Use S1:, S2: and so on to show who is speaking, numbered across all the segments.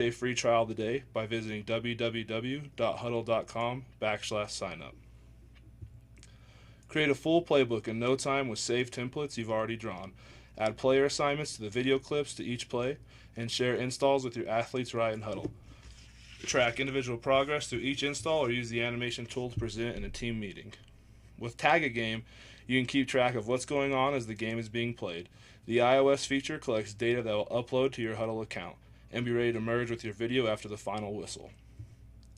S1: A free trial today by visiting www.huddle.com/signup. Create a full playbook in no time with saved templates you've already drawn. Add player assignments to the video clips to each play, and share installs with your athletes right in Huddle. Track individual progress through each install or use the animation tool to present in a team meeting. With Tag a Game, you can keep track of what's going on as the game is being played. The iOS feature collects data that will upload to your Huddle account and be ready to merge with your video after the final whistle.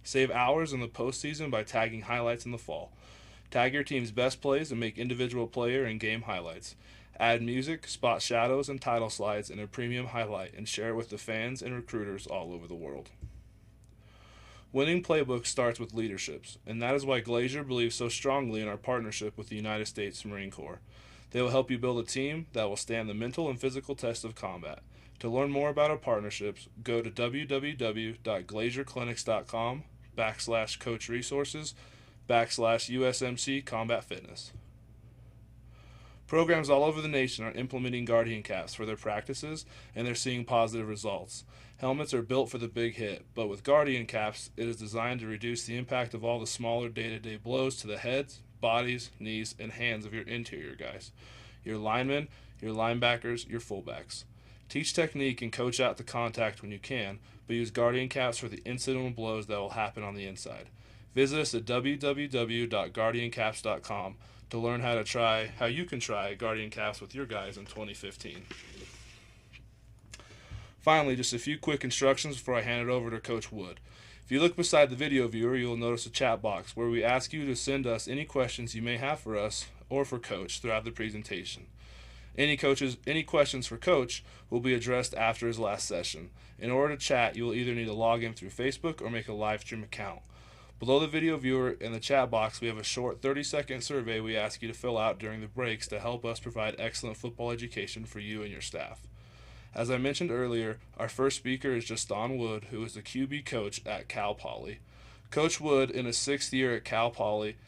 S1: Save hours in the postseason by tagging highlights in the fall. Tag your team's best plays and make individual player and game highlights. Add music, spot shadows, and title slides in a premium highlight and share it with the fans and recruiters all over the world. Winning playbook starts with leaderships, and that is why Glacier believes so strongly in our partnership with the United States Marine Corps. They will help you build a team that will stand the mental and physical test of combat. To learn more about our partnerships, go to www.glacierclinics.com/coach resources/USMC Combat Fitness. Programs all over the nation are implementing Guardian caps for their practices, and they're seeing positive results. Helmets are built for the big hit, but with Guardian caps, it is designed to reduce the impact of all the smaller day-to-day blows to the heads, bodies, knees, and hands of your interior guys. Your linemen, your linebackers, your fullbacks. Teach technique and coach out the contact when you can, but use Guardian caps for the incidental blows that will happen on the inside. Visit us at www.guardiancaps.com to learn how you can try Guardian caps with your guys in 2015. Finally, just a few quick instructions before I hand it over to Coach Wood. If you look beside the video viewer, you'll notice a chat box where we ask you to send us any questions you may have for us or for Coach throughout the presentation. Any questions for Coach will be addressed after his last session. In order to chat, you will either need to log in through Facebook or make a live stream account. Below the video viewer in the chat box, we have a short 30-second survey we ask you to fill out during the breaks to help us provide excellent football education for you and your staff. As I mentioned earlier, our first speaker is Juston Wood, who is the QB coach at Cal Poly. Coach Wood in his 6th year at Cal Poly,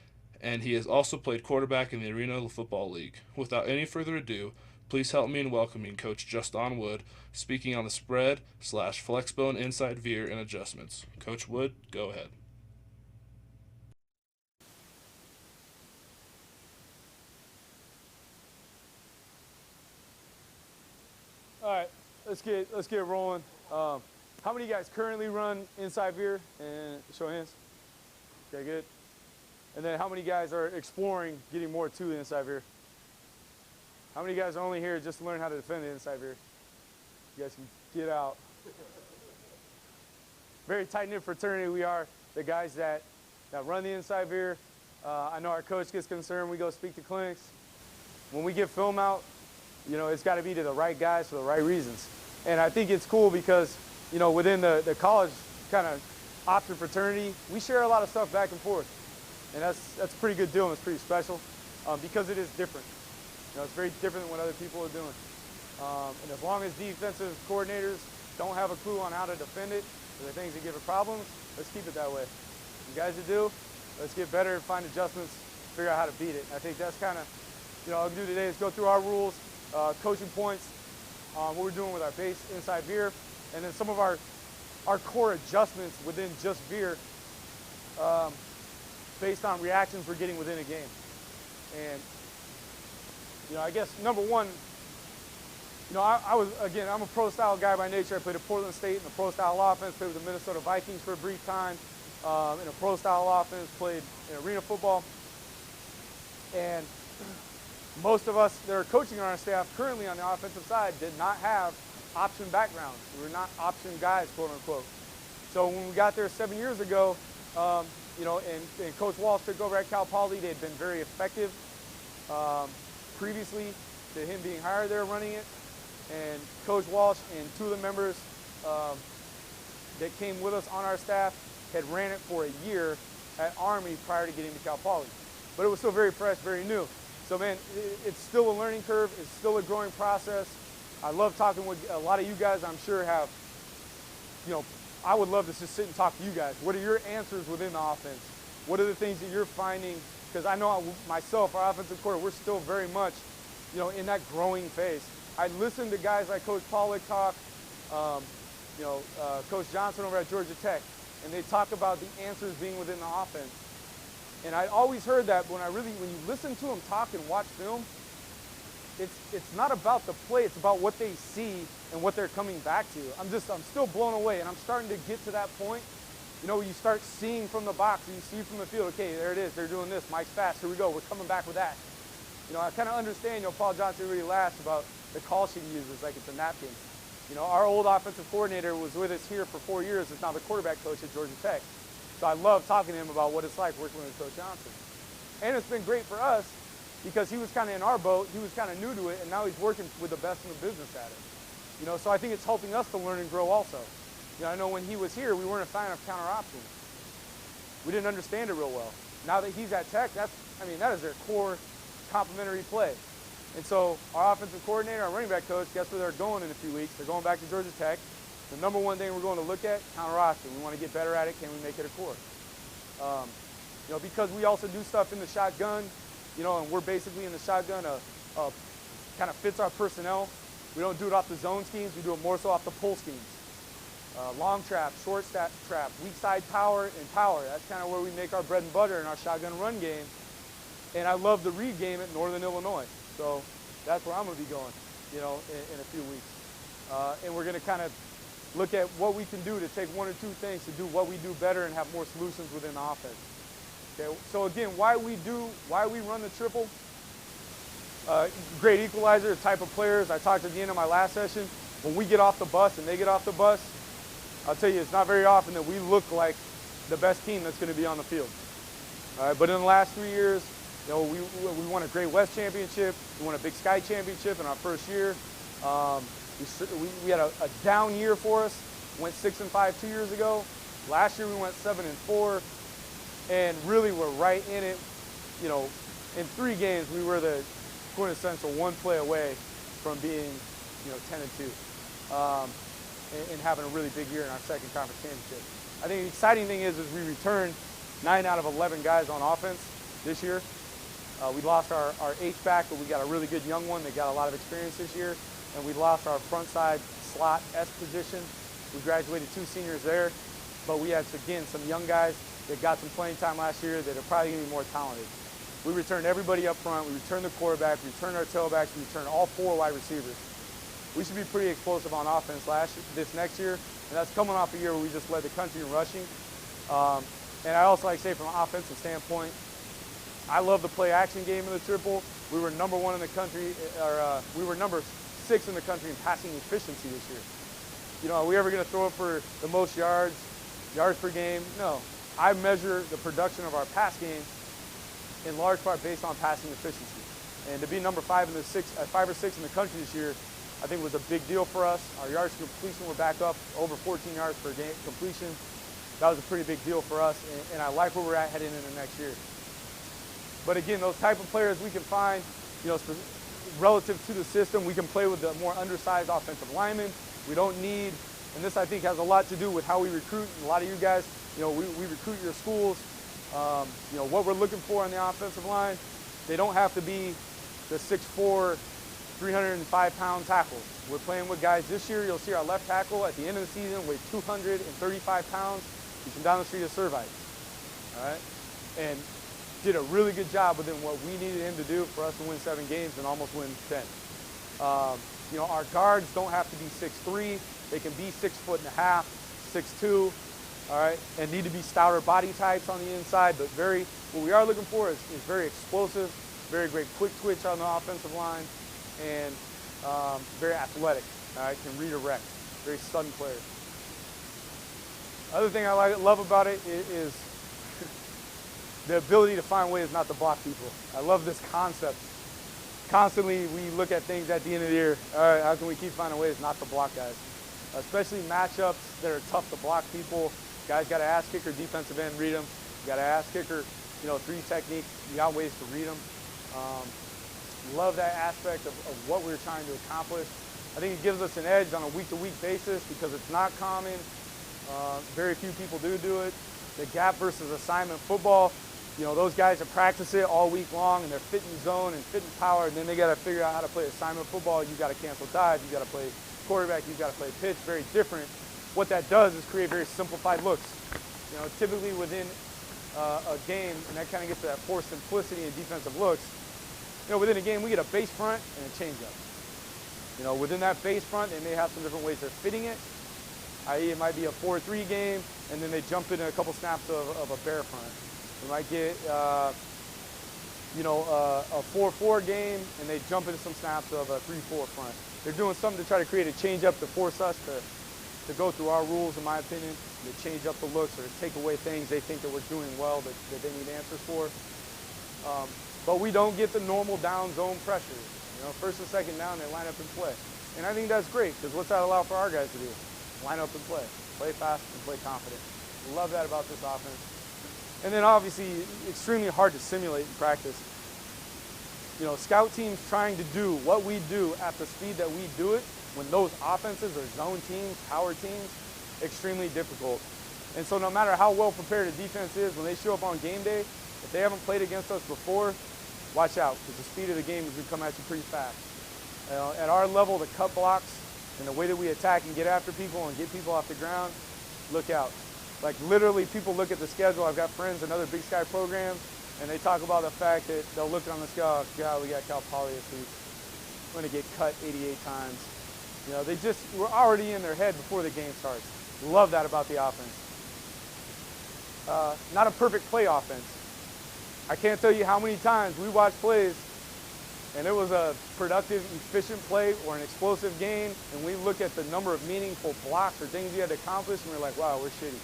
S1: and he has also played quarterback in the Arena Football League. Without any further ado, please help me in welcoming Coach Juston Wood, speaking on the spread/flexbone inside veer and adjustments. Coach Wood, go ahead.
S2: All right, let's get rolling. How many of you guys currently run inside veer? And show of hands. Okay, good. And then how many guys are exploring getting more to the inside veer? How many guys are only here just to learn how to defend the inside veer? You guys can get out. Very tight-knit fraternity we are. The guys that run the inside veer. I know our coach gets concerned. We go speak to clinics. When we get film out, you know, it's got to be to the right guys for the right reasons. And I think it's cool because, you know, within the college kind of option fraternity, we share a lot of stuff back and forth. And that's a pretty good deal and it's pretty special because it is different. You know, it's very different than what other people are doing. And as long as defensive coordinators don't have a clue on how to defend it, or the things that give it problems, let's keep it that way. You guys that do, let's get better, find adjustments, figure out how to beat it. I think that's kind of, you know, all we do today is go through our rules, coaching points, what we're doing with our base inside veer, and then some of our core adjustments within just veer based on reactions we're getting within a game. And, you know, I guess number one, you know, I'm a pro-style guy by nature. I played at Portland State in the pro-style offense, played with the Minnesota Vikings for a brief time in a pro-style offense, played in arena football. And most of us that are coaching on our staff currently on the offensive side did not have option backgrounds. We were not option guys, quote unquote. So when we got there 7 years ago, you know, and Coach Walsh took over at Cal Poly, they had been very effective previously to him being hired there running it. And Coach Walsh and two of the members that came with us on our staff had ran it for a year at Army prior to getting to Cal Poly. But it was still very fresh, very new. So man, it's still a learning curve. It's still a growing process. I love talking with a lot of you guys. I'm sure have, you know, I would love to just sit and talk to you guys. What are your answers within the offense? What are the things that you're finding? Because I know myself, our offensive coordinator, we're still very much, you know, in that growing phase. I listen to guys like Coach Pollock talk, Coach Juston over at Georgia Tech, and they talk about the answers being within the offense. And I always heard that when you listen to them talk and watch film, it's not about the play, it's about what they see and what they're coming back to. I'm still blown away, and I'm starting to get to that point, where you start seeing from the box, and you see from the field, okay, there it is, they're doing this, Mike's fast, here we go, we're coming back with that. I kind of understand, Paul Johnson really laughs about the call sheet he uses like it's a napkin. Our old offensive coordinator was with us here for 4 years, is now the quarterback coach at Georgia Tech. So I love talking to him about what it's like working with Coach Johnson. And it's been great for us because he was kind of in our boat, he was kind of new to it, and now he's working with the best in the business at it. So I think it's helping us to learn and grow also. I know when he was here, we weren't a fan of counter options. We didn't understand it real well. Now that he's at Tech, that is their core complementary play. And so our offensive coordinator, our running back coach, guess where they're going in a few weeks? They're going back to Georgia Tech. The number one thing we're going to look at, counter option. We want to get better at it. Can we make it a core? Because we also do stuff in the shotgun, and we're basically in the shotgun, kind of fits our personnel. We don't do it off the zone schemes. We do it more so off the pull schemes. Long trap, short trap, weak side power, and power. That's kind of where we make our bread and butter in our shotgun run game. And I love the read game at Northern Illinois. So that's where I'm going to be going, in a few weeks. And we're going to kind of look at what we can do to take one or two things to do what we do better and have more solutions within the offense. Okay, so again, why we run the triple? Great equalizer, the type of players. I talked at the end of my last session. When we get off the bus and they get off the bus, I'll tell you, it's not very often that we look like the best team that's going to be on the field. All right, but in the last 3 years, we won a Great West Championship. We won a Big Sky Championship in our first year. We had a down year for us. Went 6-5 2 years ago. Last year we went 7-4, and really we're right in it. In 3 games we were the quintessential one play away from being, 10-2, and having a really big year in our second conference championship. I think the exciting thing is we returned 9 out of 11 guys on offense this year. We lost our H-back, but we got a really good young one that got a lot of experience this year. And we lost our front side slot S position. We graduated 2 seniors there. But we had, again, some young guys that got some playing time last year that are probably going to be more talented. We returned everybody up front. We returned the quarterback. We returned our tailbacks. We returned all 4 wide receivers. We should be pretty explosive on offense this next year. And that's coming off a year where we just led the country in rushing. And I also like to say from an offensive standpoint, I love the play action game in the triple. We were number 1 in the country, we were number 6 in the country in passing efficiency this year. Are we ever going to throw it for the most yards per game? No. I measure the production of our pass game in large part based on passing efficiency. And to be number 5 or 6 in the country this year, I think was a big deal for us. Our yards to completion were back up over 14 yards per game completion. That was a pretty big deal for us, and I like where we're at heading into next year. But again, those type of players we can find, relative to the system, we can play with the more undersized offensive linemen. We don't need, and this I think has a lot to do with how we recruit. And a lot of you guys, we recruit your schools. What we're looking for on the offensive line, they don't have to be the 6'4", 305-pound tackles. We're playing with guys this year. You'll see our left tackle at the end of the season weighed 235 pounds. He's from down the street of Servite. All right, and did a really good job within what we needed him to do for us to win 7 games and almost win 10. Our guards don't have to be 6'3". They can be 6'1.5", 6'2", all right, and need to be stouter body types on the inside. But what we are looking for is very explosive, very great quick twitch on the offensive line, and very athletic, all right, can redirect, very sudden player. Other thing I love about it is the ability to find ways not to block people. I love this concept. Constantly, we look at things at the end of the year. All right, how can we keep finding ways not to block guys? Especially matchups that are tough to block people. Guys got to ass kicker, defensive end, read them. You got to ass kicker, 3 technique. You got ways to read them. Love that aspect of what we're trying to accomplish. I think it gives us an edge on a week-to-week basis because it's not common. Very few people do it. The gap versus assignment football, those guys that practice it all week long and they're fitting zone and fitting power, and then they got to figure out how to play assignment football. You got to cancel dive, you got to play quarterback, you got to play pitch. Very different. what that does is create very simplified looks. You know, typically within a game, and that kind of gets to that forced simplicity and defensive looks. You know, within a game, we get a base front and a changeup. You know, within that base front, they may have some different ways they're fitting it. I.e., it might be a 4-3 game, and then they jump in a couple snaps of a bear front. We might get, you know, a 4-4 game, and they jump into some snaps of a 3-4 front. They're doing something to try to create a change-up to force us to go through our rules, in my opinion, to change up the looks or to take away things they think that we're doing well that they need answers for. But we don't get the normal down zone pressure. You know, first and second down, they line up and play. And I think that's great, because what's that allow for our guys to do? Line up and play. Play fast and play confident. Love that about this offense. And then obviously, extremely hard to simulate in practice. You know, scout teams trying to do what we do at the speed that we do it, when those offenses are zone teams, power teams, extremely difficult. And so no matter how well prepared a defense is, when they show up on game day, if they haven't played against us before, watch out, because the speed of the game is going to come at you pretty fast. At our level, the cut blocks and the way that we attack and get after people and get people off the ground, look out. Like literally, people look at the schedule. I've got friends in other Big Sky programs, and they talk about the fact that they'll look on the schedule, oh, God, we got Cal Poly this week. We're going to get cut 88 times. You know, they just were already in their head before the game starts. Love that about the offense. Not a perfect play offense. I can't tell you how many times we watched plays and it was a productive, efficient play or an explosive gain, and we look at the number of meaningful blocks or things you had to accomplish, and we're like, wow, we're shitty.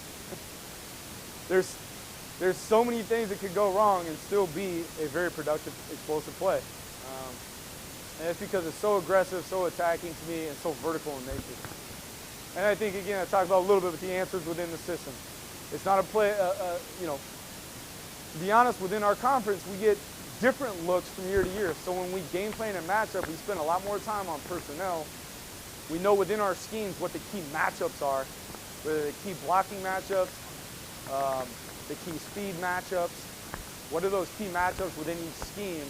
S2: There's so many things that could go wrong and still be a very productive, explosive play. And it's because it's so aggressive, so attacking to me, and so vertical in nature. And I think, again, I talked about a little bit with the answers within the system. It's not a play, you know, to be honest, within our conference, we get different looks from year to year. So when we game plan a matchup, we spend a lot more time on personnel. We know within our schemes what the key matchups are, whether the key blocking matchups, the key speed matchups. What are those key matchups within each scheme?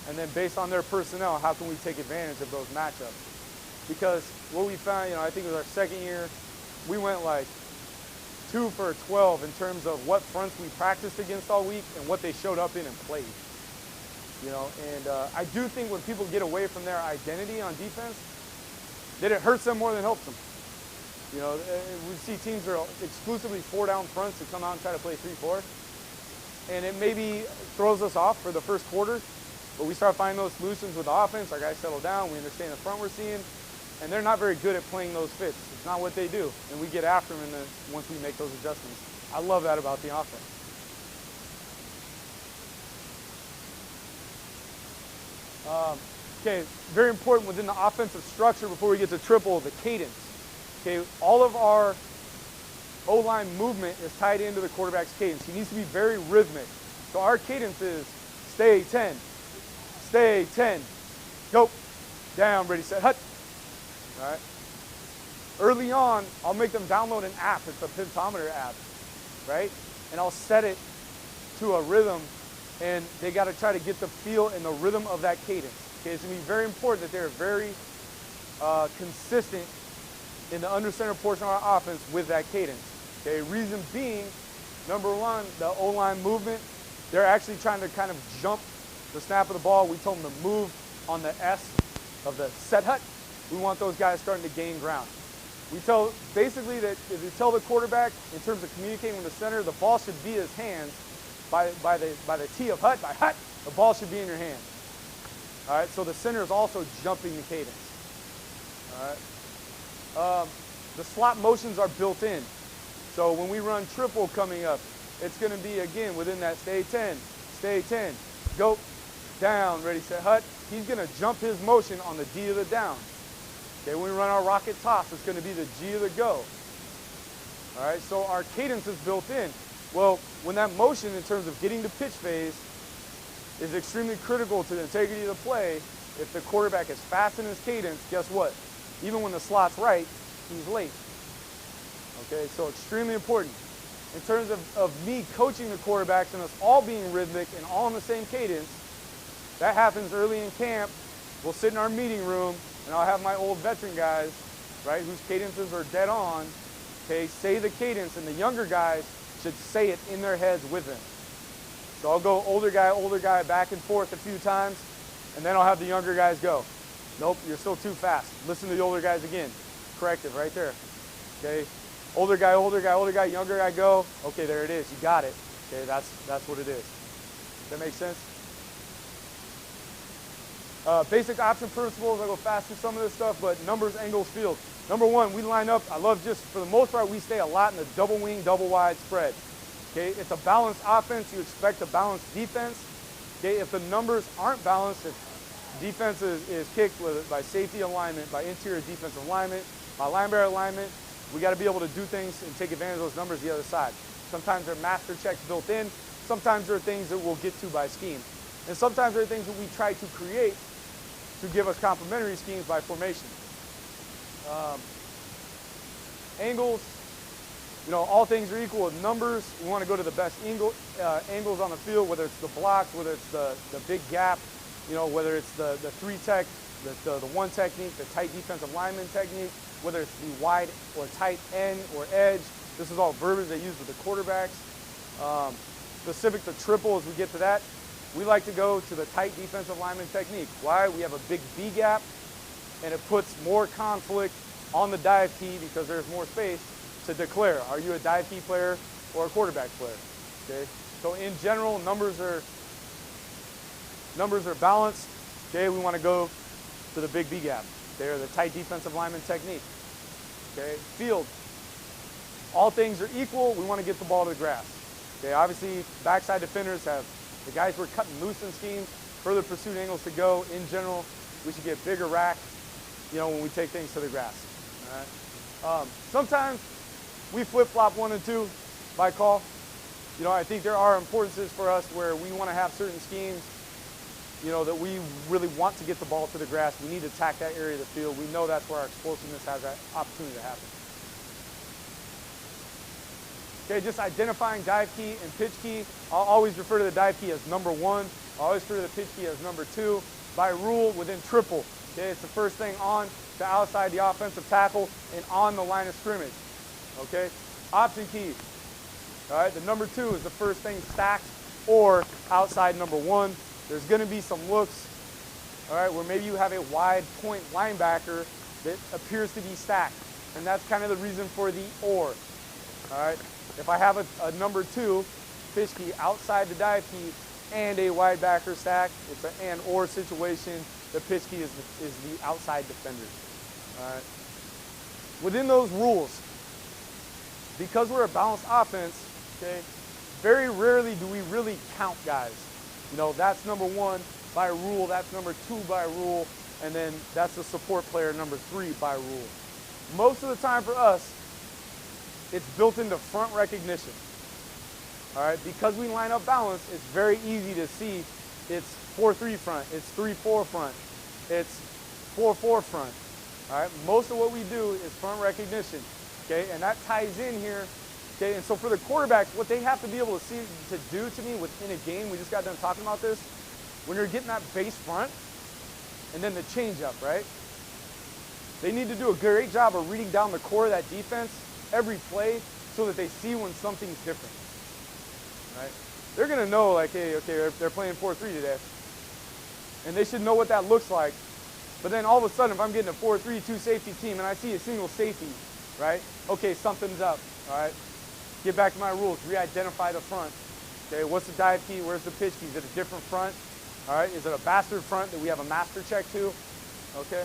S2: And then based on their personnel, how can we take advantage of those matchups? Because what we found, you know, I think it was our second year, we went like 2 for 12 in terms of what fronts we practiced against all week and what they showed up in and played. You know, and I do think when people get away from their identity on defense, that it hurts them more than it helps them. You know, we see teams that are exclusively 4-down fronts that come out and try to play 3-4. And it maybe throws us off for the first quarter, but we start finding those solutions with the offense. Our guys settle down, we understand the front we're seeing, and they're not very good at playing those fits. It's not what they do, and we get after them once we make those adjustments. I love that about the offense. Okay, very important within the offensive structure before we get to triple, the cadence. Okay, all of our O-line movement is tied into the quarterback's cadence. He needs to be very rhythmic. So our cadence is stay 10, go, down, ready, set, hut. All right. Early on, I'll make them download an app. It's a pentometer app, right? And I'll set it to a rhythm, and they got to try to get the feel and the rhythm of that cadence. Okay, it's going to be very important that they're very consistent in the under center portion of our offense with that cadence. Okay, reason being, number one, the O-line movement, they're actually trying to kind of jump the snap of the ball. We told them to move on the S of the set hut. We want those guys starting to gain ground. We tell basically that if you tell the quarterback in terms of communicating with the center, the ball should be his hands by the T of hut, by hut, the ball should be in your hand. All right, so the center is also jumping the cadence. All right. The slot motions are built in. So when we run triple coming up, it's going to be, again, within that stay 10, go, down, ready, set, hut. He's going to jump his motion on the D of the down. Okay, when we run our rocket toss, it's going to be the G of the go. All right, so our cadence is built in. Well, when that motion in terms of getting to pitch phase is extremely critical to the integrity of the play, if the quarterback is fast in his cadence, guess what? Even when the slot's right, he's late. Okay, so extremely important. In terms of me coaching the quarterbacks and us all being rhythmic and all in the same cadence, that happens early in camp. We'll sit in our meeting room, and I'll have my old veteran guys, right, whose cadences are dead on, Okay, say the cadence, and the younger guys should say it in their heads with them. So I'll go older guy, back and forth a few times, and then I'll have the younger guys go. Nope, you're still too fast. Listen to the older guys again. Corrective right there. Okay, older guy, younger guy, go. Okay, there it is. You got it. Okay, that's what it is. Does that make sense? Basic option principles. I go fast through some of this stuff, but numbers, angles, field. Number one, we line up. I love just, for the most part, we stay a lot in the double wing, double wide spread. Okay, it's a balanced offense. You expect a balanced defense. Okay, if the numbers aren't balanced, if defense is kicked by safety alignment, by interior defensive alignment, by linebacker alignment, we got to be able to do things and take advantage of those numbers the other side. Sometimes there are master checks built in. Sometimes there are things that we'll get to by scheme. And sometimes there are things that we try to create to give us complementary schemes by formation. Angles, you know, all things are equal with numbers. We want to go to the best angles on the field, whether it's the blocks, whether it's the big gap, you know, whether it's the three tech, the one technique, the tight defensive lineman technique, whether it's the wide or tight end or edge. This is all verbiage they use with the quarterbacks. Specific to triple, as we get to that, we like to go to the tight defensive lineman technique. Why? We have a big B gap, and it puts more conflict on the dive key because there's more space to declare. Are you a dive key player or a quarterback player? Okay. So in general, numbers are balanced. Okay. We want to go to the big B gap. They're the tight defensive lineman technique. Okay. Field. All things are equal. We want to get the ball to the grass. Okay. Obviously, backside defenders have the guys who are cutting loose in schemes, further pursuit angles to go. In general, we should get bigger rack, you know, when we take things to the grass. All right. Sometimes we flip-flop 1 and 2 by call. You know, I think there are importances for us where we want to have certain schemes, you know, that we really want to get the ball to the grass. We need to attack that area of the field. We know that's where our explosiveness has that opportunity to happen. Okay, just identifying dive key and pitch key. I'll always refer to the dive key as number 1. I'll always refer to the pitch key as number 2. By rule, within triple, okay, it's the first thing on to outside the offensive tackle and on the line of scrimmage. Okay, option key. All right, the number 2 is the first thing stacked or outside number 1. There's going to be some looks, all right, where maybe you have a wide point linebacker that appears to be stacked, and that's kind of the reason for the or. All right, if I have a number 2 pitch key outside the dive key and a wide backer stack, it's an and or situation. The pitch key is the outside defender. All right. Within those rules, because we're a balanced offense, okay, very rarely do we really count guys. You know, that's number 1 by rule, that's number 2 by rule, and then that's the support player number 3 by rule. Most of the time for us, it's built into front recognition. All right, because we line up balance, it's very easy to see it's 4-3 front, it's 3-4 front, it's 4-4 front. All right, most of what we do is front recognition, okay, and that ties in here, okay, and so for the quarterbacks, what they have to be able to see, to do to me within a game, we just got done talking about this, when you're getting that base front, and then the change up, right, they need to do a great job of reading down the core of that defense every play so that they see when something's different, right? They're going to know, like, hey, okay, they're playing 4-3 today, and they should know what that looks like. But then all of a sudden, if I'm getting a 4-3, 2 safety team, and I see a single safety, right? Okay, something's up, all right? Get back to my rules. Re-identify the front. Okay, what's the dive key? Where's the pitch key? Is it a different front? All right, is it a bastard front that we have a master check to? Okay,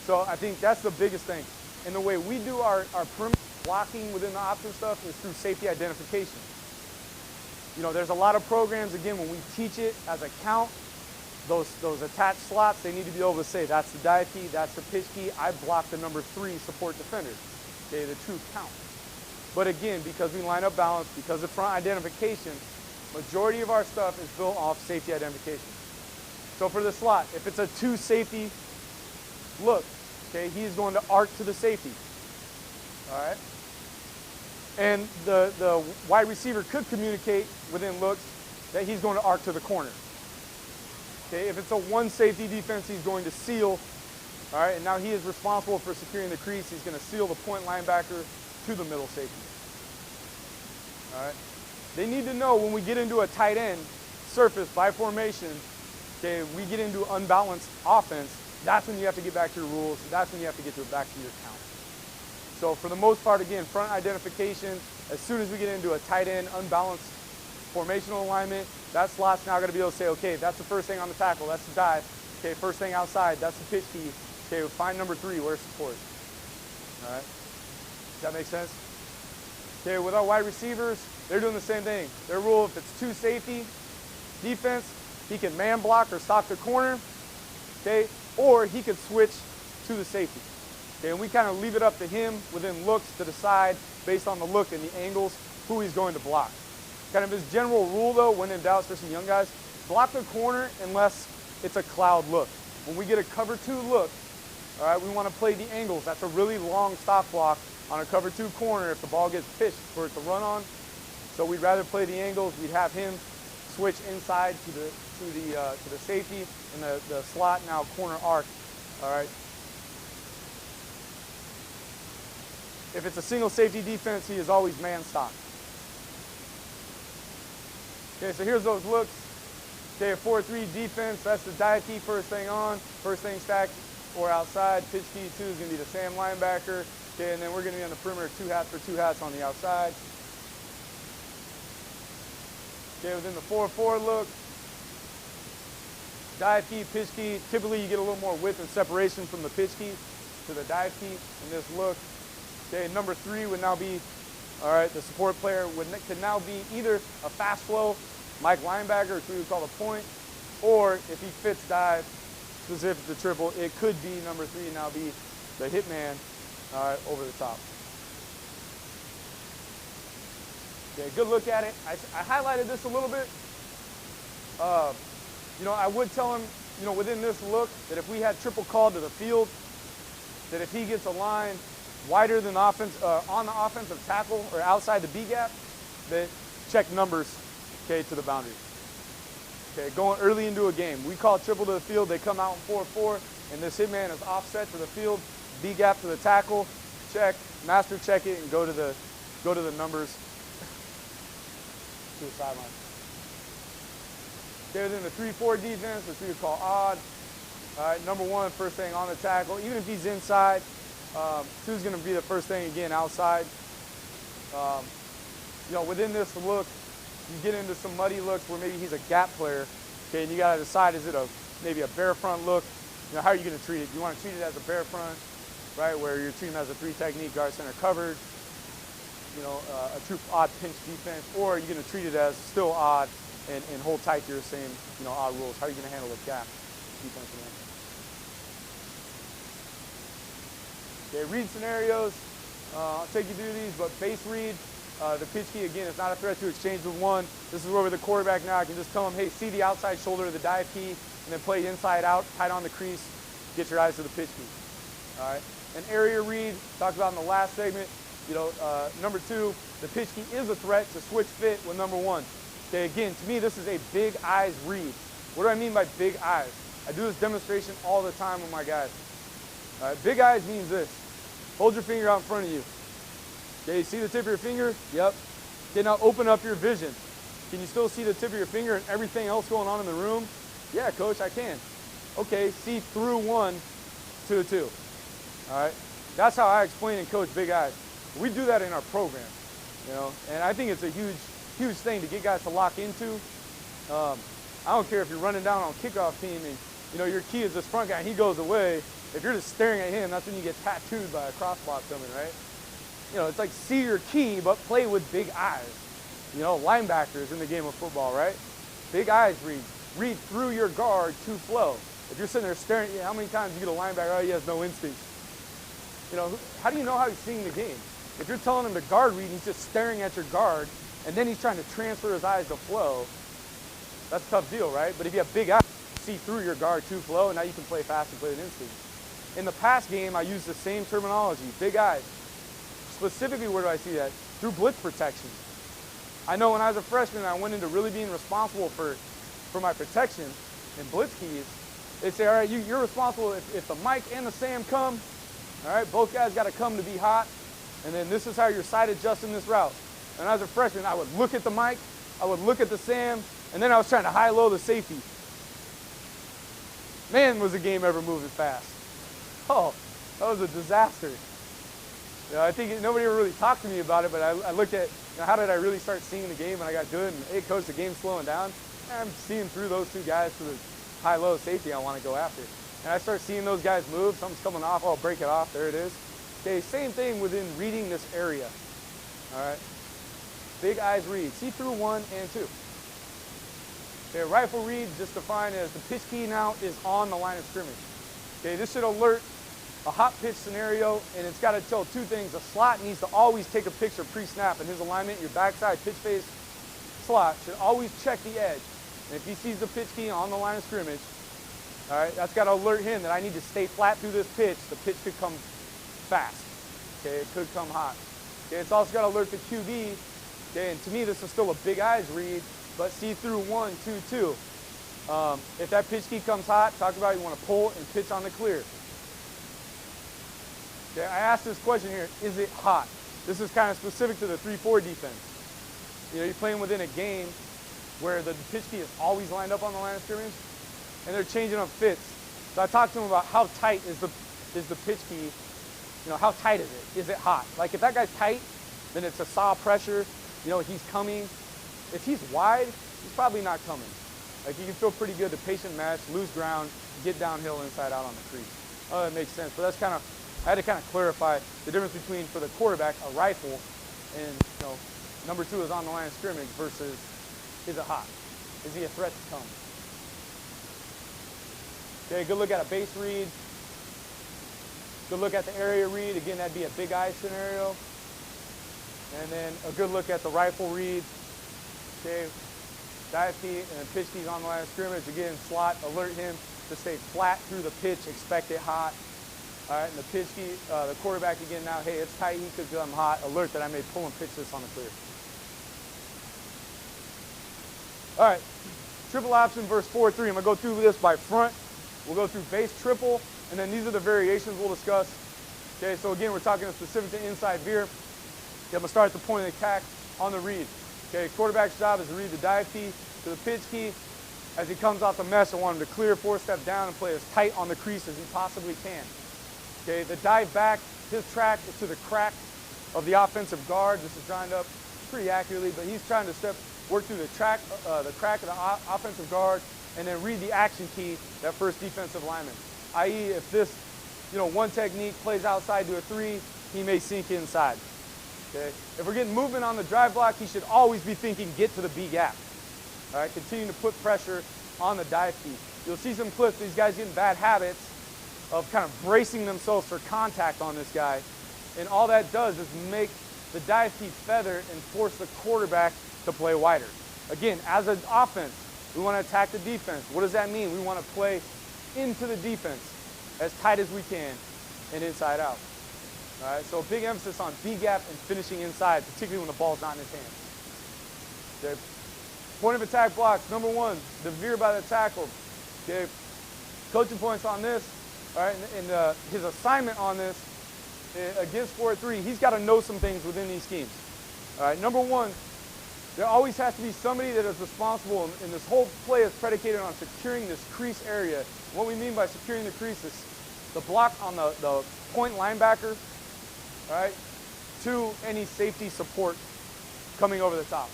S2: so I think that's the biggest thing. And the way we do our perimeter blocking within the option stuff is through safety identification. You know, there's a lot of programs, again, when we teach it as a count, those attached slots, they need to be able to say, that's the dive key, that's the pitch key, I blocked the number 3 support defender. Okay, the true count. But again, because we line up balance, because of front identification, majority of our stuff is built off safety identification. So for the slot, if it's a 2 safety look, okay, he's going to arc to the safety. All right? And the wide receiver could communicate within looks that he's going to arc to the corner. Okay, if it's a 1 safety defense, he's going to seal. All right, and now he is responsible for securing the crease. He's going to seal the point linebacker to the middle safety. All right. They need to know when we get into a tight end surface by formation, okay, we get into unbalanced offense, that's when you have to get back to your rules. That's when you have to get back to your count. So for the most part, again, front identification, as soon as we get into a tight end unbalanced formational alignment, that slot's now going to be able to say, okay, that's the first thing on the tackle, that's the dive. Okay, first thing outside, that's the pitch key. Okay, we'll find number 3, where's support? All right, does that make sense? Okay, with our wide receivers, they're doing the same thing. Their rule, if it's 2 safety defense, he can man block or stop the corner, okay, or he could switch to the safety. Okay, and we kind of leave it up to him within looks to decide based on the look and the angles who he's going to block. Kind of his general rule though, when in doubt, especially young guys, block the corner unless it's a cloud look. When we get a cover 2 look, all right, we want to play the angles. That's a really long stop block on a cover 2 corner if the ball gets pitched for it to run on. So we'd rather play the angles. We'd have him switch inside to the safety and the slot now corner arc. All right. If it's a single safety defense, he is always man stock. Okay, so here's those looks. Okay, a 4-3 defense, that's the dive key first thing on, first thing stack or outside. Pitch key 2 is going to be the Sam linebacker. Okay, and then we're going to be on the perimeter 2 hats for 2 hats on the outside. Okay, within the 4-4 look, dive key, pitch key. Typically you get a little more width and separation from the pitch key to the dive key in this look. Okay, number 3 would now be, all right, the support player could now be either a fast flow Mike linebacker, which we would call the point, or if he fits dive specific to triple, it could be number 3 now be the hitman, all right, over the top. Okay, good look at it. I highlighted this a little bit. You know, I would tell him, you know, within this look that if we had triple called to the field, that if he gets a line wider than on the offensive tackle or outside the B gap, that check numbers, okay, to the boundary. Okay, going early into a game, we call triple to the field, they come out in 4-4, and this hitman is offset to the field, B gap to the tackle, check, master check it, and go to the numbers to the sideline. Okay, within the 3-4 defense, which we would call odd. All right, number 1, first thing on the tackle, even if he's inside. 2 is going to be the first thing again outside. You know, within this look, you get into some muddy looks where maybe he's a gap player. Okay, and you got to decide, is it maybe a bare front look? You know, how are you going to treat it? Do you want to treat it as a bare front, right, where you're treating it as a 3 technique, guard center covered, you know, a true odd pinch defense, or are you going to treat it as still odd and hold tight to your same, you know, odd rules? How are you going to handle the gap defensively? Okay, read scenarios. I'll take you through these, but base read, the pitch key, again, it's not a threat to exchange with 1. This is where with the quarterback now, I can just tell him, hey, see the outside shoulder of the dive key, and then play inside out, tight on the crease, get your eyes to the pitch key. All right. An area read, talked about in the last segment, you know, number 2, the pitch key is a threat to switch fit with number 1. Okay, again, to me, this is a big eyes read. What do I mean by big eyes? I do this demonstration all the time with my guys. All right, big eyes means this. Hold your finger out in front of you. Okay, you see the tip of your finger? Yep. Okay, now open up your vision. Can you still see the tip of your finger and everything else going on in the room? Yeah, coach, I can. Okay, see through 1 to 2. All right, that's how I explain and coach big eyes. We do that in our program, you know, and I think it's a huge, huge thing to get guys to lock into. I don't care if you're running down on kickoff team and, you know, your key is this front guy and he goes away. If you're just staring at him, that's when you get tattooed by a crossblock coming, right? You know, it's like see your key, but play with big eyes. You know, linebackers in the game of football, right? Big eyes read through your guard to flow. If you're sitting there staring, how many times you get a linebacker, oh, he has no instinct. You know, how do you know how he's seeing the game? If you're telling him to guard read, he's just staring at your guard, and then he's trying to transfer his eyes to flow, that's a tough deal, right? But if you have big eyes, see through your guard to flow, and now you can play fast and play with instinct. In the pass game, I use the same terminology, big eyes. Specifically, where do I see that? Through blitz protection. I know when I was a freshman, I went into really being responsible for my protection and blitz keys. They say, all right, you're responsible if the Mike and the Sam come, all right, both guys got to come to be hot. And then this is how you're sight adjusting this route. And as a freshman, I would look at the mic, I would look at the SAM, and then I was trying to high-low the safety. Man, was the game ever moving fast. Oh, that was a disaster. You know, I think nobody ever really talked to me about it, but I looked at, you know, how did I really start seeing the game when I got good? And, hey, coach, the game's slowing down. I'm seeing through those two guys to the high-low safety I want to go after. And I start seeing those guys move. Something's coming off. I'll break it off. There it is. Okay, same thing within reading this area. All right. Big eyes read. See through 1 and 2. Okay, rifle read just defined as the pitch key now is on the line of scrimmage. Okay, this should alert a hot pitch scenario, and it's got to tell two things. A slot needs to always take a picture pre-snap, and his alignment, your backside pitch face slot should always check the edge. And if he sees the pitch key on the line of scrimmage, all right, that's got to alert him that I need to stay flat through this pitch. The pitch could come fast. Okay, it could come hot. Okay, it's also got to alert the QB. Okay, and to me, this is still a big eyes read, but see through 1, 2, 2. If that pitch key comes hot, talk about you want to pull and pitch on the clear. Okay, I asked this question here, is it hot? This is kind of specific to the 3-4 defense. You know, you're playing within a game where the pitch key is always lined up on the line of scrimmage, and they're changing up fits. So I talked to them about how tight is the pitch key. You know, how tight is it? Is it hot? Like if that guy's tight, then it's a saw pressure. You know, he's coming. If he's wide, he's probably not coming. Like you can feel pretty good to patient match, lose ground, get downhill inside out on the crease. Oh, that makes sense. But that's kind of, I had to kind of clarify the difference between, for the quarterback, a rifle, and you know, number 2 is on the line of scrimmage versus is it hot? Is he a threat to come? Okay, good look at a base read. Good look at the area read. Again, that'd be a big eye scenario. And then a good look at the rifle read. Okay, dive key and then pitch keys on the line of scrimmage. Again, slot, alert him to stay flat through the pitch, expect it hot. All right, and the pitch key, the quarterback again now, hey, it's tight, he could come hot. Alert that I may pull and pitch this on the clear. All right, triple option versus 4-3. I'm gonna go through this by front. We'll go through base triple, and then these are the variations we'll discuss. Okay, so again, we're talking specific to inside veer. Okay, I'm gonna start at the point of attack on the read. Okay, quarterback's job is to read the dive key to the pitch key. As he comes off the mesh, I want him to clear 4-step down and play as tight on the crease as he possibly can. Okay, the dive back, his track is to the crack of the offensive guard. This is drawing up pretty accurately, but he's trying to work through the crack of the offensive guard and then read the action key, that first defensive lineman. I.e., if this, you know, one technique plays outside to a 3, he may sink inside. Okay? If we're getting movement on the drive block, he should always be thinking get to the B gap. All right, continue to put pressure on the dive key. You'll see some clips, these guys getting bad habits of kind of bracing themselves for contact on this guy. And all that does is make the dive key feather and force the quarterback to play wider. Again, as an offense, we want to attack the defense. What does that mean? We want to play into the defense as tight as we can and inside out. All right, so a big emphasis on B gap and finishing inside, particularly when the ball's not in his hands. Okay. Point of attack blocks. Number 1, the veer by the tackle. Okay. Coaching points on this. All right, and his assignment on this against 4-3, he's got to know some things within these schemes. All right, number 1, there always has to be somebody that is responsible, and this whole play is predicated on securing this crease area. What we mean by securing the crease is the block on the point linebacker, all right, to any safety support coming over the top.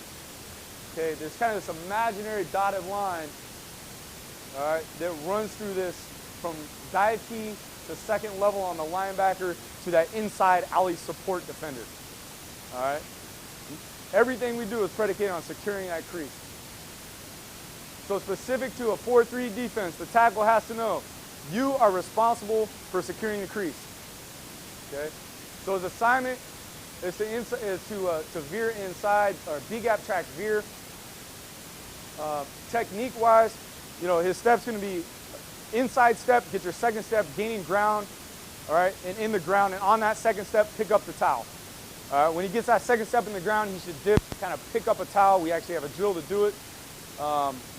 S2: Okay, there's kind of this imaginary dotted line, all right, that runs through this from dive key to second level on the linebacker to that inside alley support defender. All right. Everything we do is predicated on securing that crease. So specific to a 4-3 defense, the tackle has to know you are responsible for securing the crease. Okay. So his assignment is to veer inside or B gap track veer. Technique wise, you know, his step's going to be inside step, get your second step, gaining ground, all right, and in the ground, and on that second step, pick up the towel. All right, when he gets that second step in the ground, he should dip, kind of pick up a towel. We actually have a drill to do it.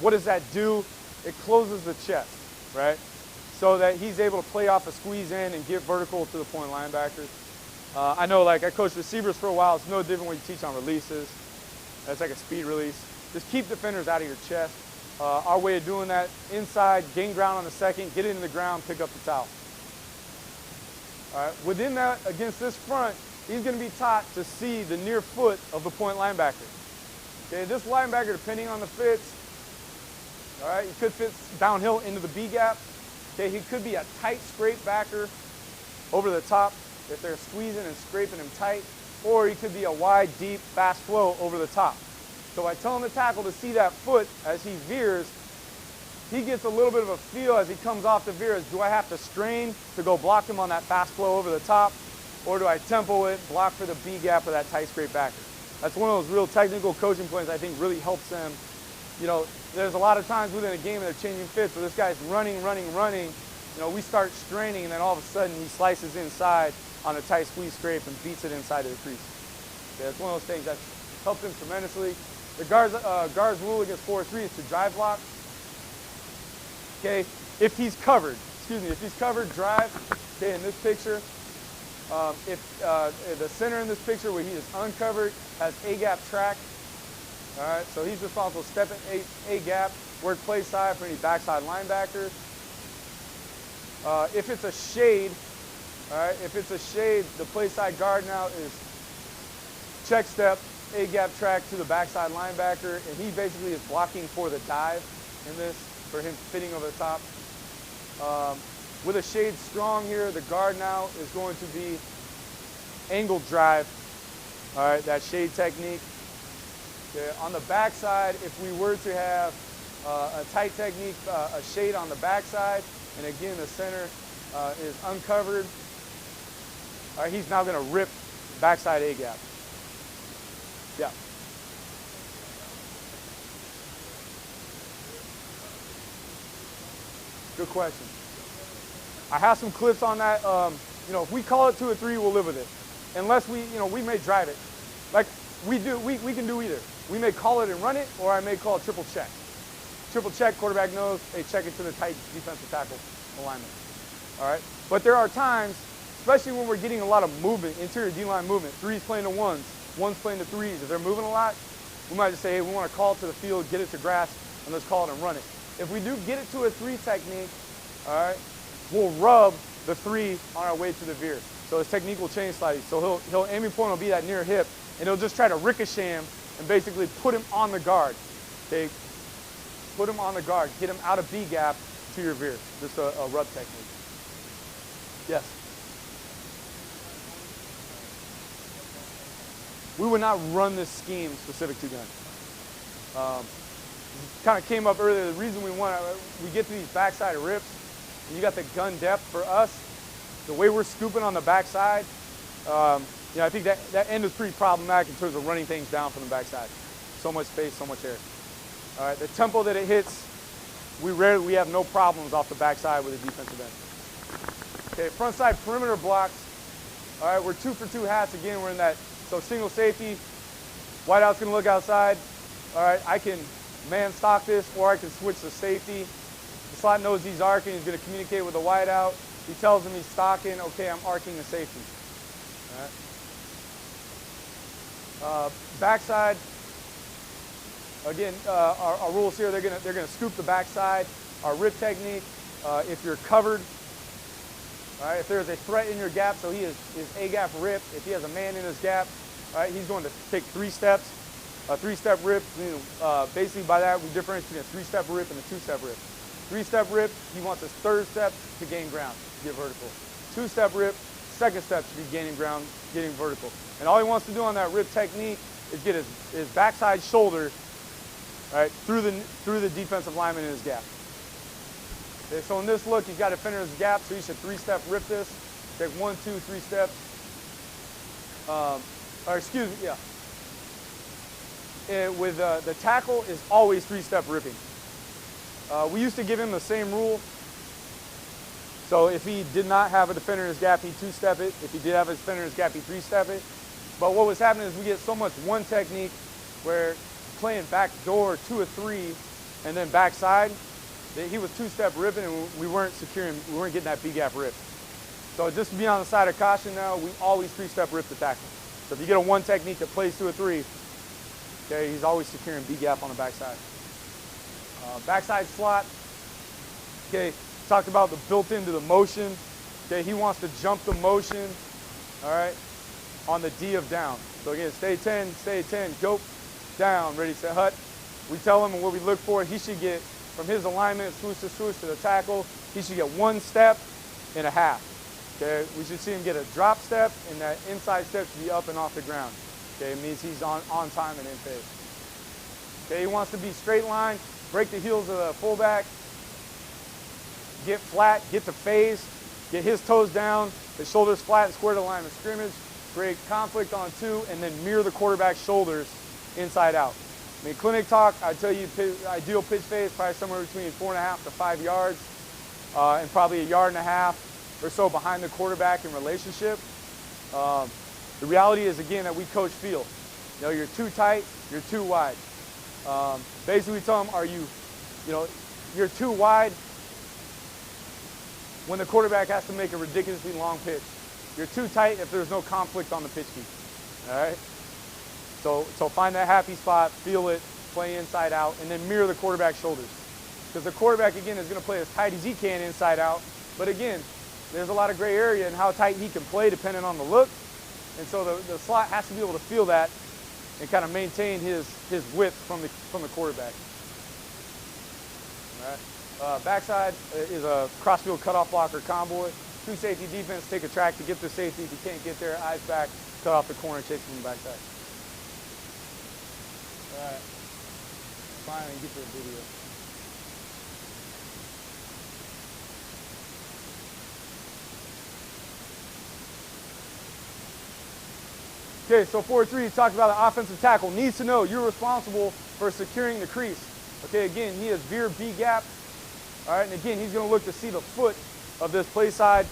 S2: What does that do? It closes the chest, right? So that he's able to play off a squeeze in and get vertical to the point linebacker. I know, like, I coached receivers for a while. It's no different when you teach on releases. That's like a speed release. Just keep defenders out of your chest. Our way of doing that, inside, gain ground on the second, get into the ground, pick up the towel. All right, within that, against this front, he's going to be taught to see the near foot of the point linebacker. Okay, this linebacker, depending on the fits, all right, he could fit downhill into the B gap. Okay, he could be a tight scrape backer over the top if they're squeezing and scraping him tight, or he could be a wide, deep, fast flow over the top. So I tell him the tackle to see that foot as he veers. He gets a little bit of a feel as he comes off the veer as, do I have to strain to go block him on that fast flow over the top, or do I tempo it, block for the B gap or that tight scrape backer? That's one of those real technical coaching points I think really helps them. You know, there's a lot of times within a game they're changing fits where this guy's running. You know, we start straining and then all of a sudden he slices inside on a tight squeeze scrape and beats it inside of the crease. Okay, that's one of those things that's helped him tremendously. The guard's rule against 4-3 is to drive block. Okay, if he's covered, drive. Okay, in this picture, if the center in this picture where he is uncovered has A-gap track. All right, so he's responsible stepping A-gap, work play side for any backside linebackers. If it's a shade, all right, the play side guard now is check step, A-gap track to the backside linebacker, and he basically is blocking for the dive in this, for him fitting over the top. With a shade strong here, the guard now is going to be angle drive, all right, that shade technique. Okay, on the backside, if we were to have a tight technique, a shade on the backside, and again the center is uncovered, all right, he's now going to rip backside A-gap. Yeah. Good question. I have some clips on that. You know, if we call it 2 or 3, we'll live with it. Unless we, you know, we may drive it. Like we do, we can do either. We may call it and run it, or I may call it triple check. Triple check, quarterback knows, they check it to the tight defensive tackle alignment. All right? But there are times, especially when we're getting a lot of movement, interior D-line movement, 3s playing to 1s, 1s playing to 3s. If they're moving a lot, we might just say, hey, we want to call it to the field, get it to grass, and let's call it and run it. If we do get it to a 3 technique, all right, we'll rub the 3 on our way to the veer. So his technique will change slightly. So he'll aiming point will be that near hip, and he'll just try to ricochet him and basically put him on the guard. Okay, put him on the guard, get him out of B gap to your veer. Just a rub technique. Yes. We would not run this scheme specific to gun. Kind of came up earlier. The reason we get to these backside rips, and you got the gun depth for us. The way we're scooping on the backside, you know, I think that end is pretty problematic in terms of running things down from the backside. So much space, so much air. All right, the tempo that it hits, we have no problems off the backside with the defensive end. Okay, front side perimeter blocks. All right, we're 2 for 2 hats again. We're in that, so single safety. Wideout's gonna look outside. All right, I can man stock this, or I can switch to safety. The slot knows he's arcing. He's gonna communicate with the wideout. He tells him he's stocking. Okay, I'm arcing the safety. All right. Backside. Again, our rules here, they're gonna scoop the backside. Our rip technique, if you're covered, all right, if there's a threat in your gap, so he is A-gap rip. If he has a man in his gap, all right, he's going to take 3 steps, a 3-step rip. You know, basically by that, we differentiate between a 3-step rip and a 2-step rip. 3-step rip, he wants his 3rd step to gain ground, get vertical. 2-step rip, 2nd step to be gaining ground, getting vertical. And all he wants to do on that rip technique is get his backside shoulder, right, through the defensive lineman in his gap. Okay, so in this look, he's got a defender in his gap, so he should 3-step rip this. Take 1, 2, 3 steps. Or excuse me, yeah. With the tackle is always 3-step ripping. We used to give him the same rule. So if he did not have a defender in his gap, he'd 2-step it. If he did have a defender in his gap, he'd 3-step it. But what was happening is we get so much one technique where playing back door 2 or 3 and then backside, he was 2-step ripping and we weren't securing, we weren't getting that B-gap rip. So just to be on the side of caution now, we always 3-step rip the tackle. So if you get a 1 technique that plays to a 3, okay, he's always securing B gap on the backside. Backside slot, okay, talked about the built into the motion. Okay, he wants to jump the motion, all right, on the D of down. So again, stay 10, go, down, ready, set, hut. We tell him what we look for. He should get, from his alignment, swoosh to the tackle, he should get 1 step and a half. Okay, we should see him get a drop step, and that inside step should be up and off the ground. Okay, it means he's on time and in phase. Okay, he wants to be straight line, break the heels of the fullback, get flat, get to phase, get his toes down, his shoulders flat and square to the line of scrimmage, create conflict on 2, and then mirror the quarterback's shoulders inside out. I mean, clinic talk, I'd tell you ideal pitch phase, probably somewhere between 4.5 to 5 yards, and probably 1.5 yards or so behind the quarterback in relationship. The reality is, again, that we coach feel. You know, you're too tight, you're too wide. Basically, we tell them, you're too wide when the quarterback has to make a ridiculously long pitch. You're too tight if there's no conflict on the pitch key. All right? So find that happy spot, feel it, play inside out, and then mirror the quarterback's shoulders. Because the quarterback, again, is going to play as tight as he can inside out. But again, there's a lot of gray area in how tight he can play depending on the look. And so the slot has to be able to feel that and kind of maintain his width from the quarterback. All right. Backside is a crossfield cutoff blocker convoy. 2 safety defense, take a track to get to safety. If you can't get there, eyes back, cut off the corner, chase from the backside. All right. Finally, get to the video. Okay, so 4-3 talked about the offensive tackle. Needs to know you're responsible for securing the crease. Okay, again, he has Veer B gap. All right, and again, he's going to look to see the foot of this play side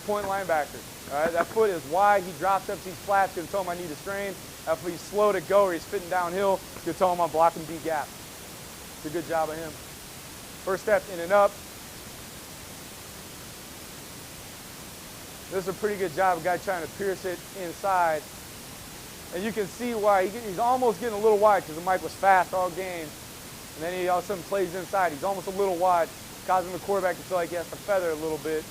S2: point linebacker. All right, that foot is wide. He drops up these flats. Going to tell him I need a strain. If he's slow to go or he's fitting downhill, going to tell him I'm blocking B gap. It's a good job of him. First step in and up. This is a pretty good job of a guy trying to pierce it inside. And you can see why he's almost getting a little wide because the mic was fast all game. And then he all of a sudden plays inside. He's almost a little wide, causing the quarterback to feel like he has to feather a little bit.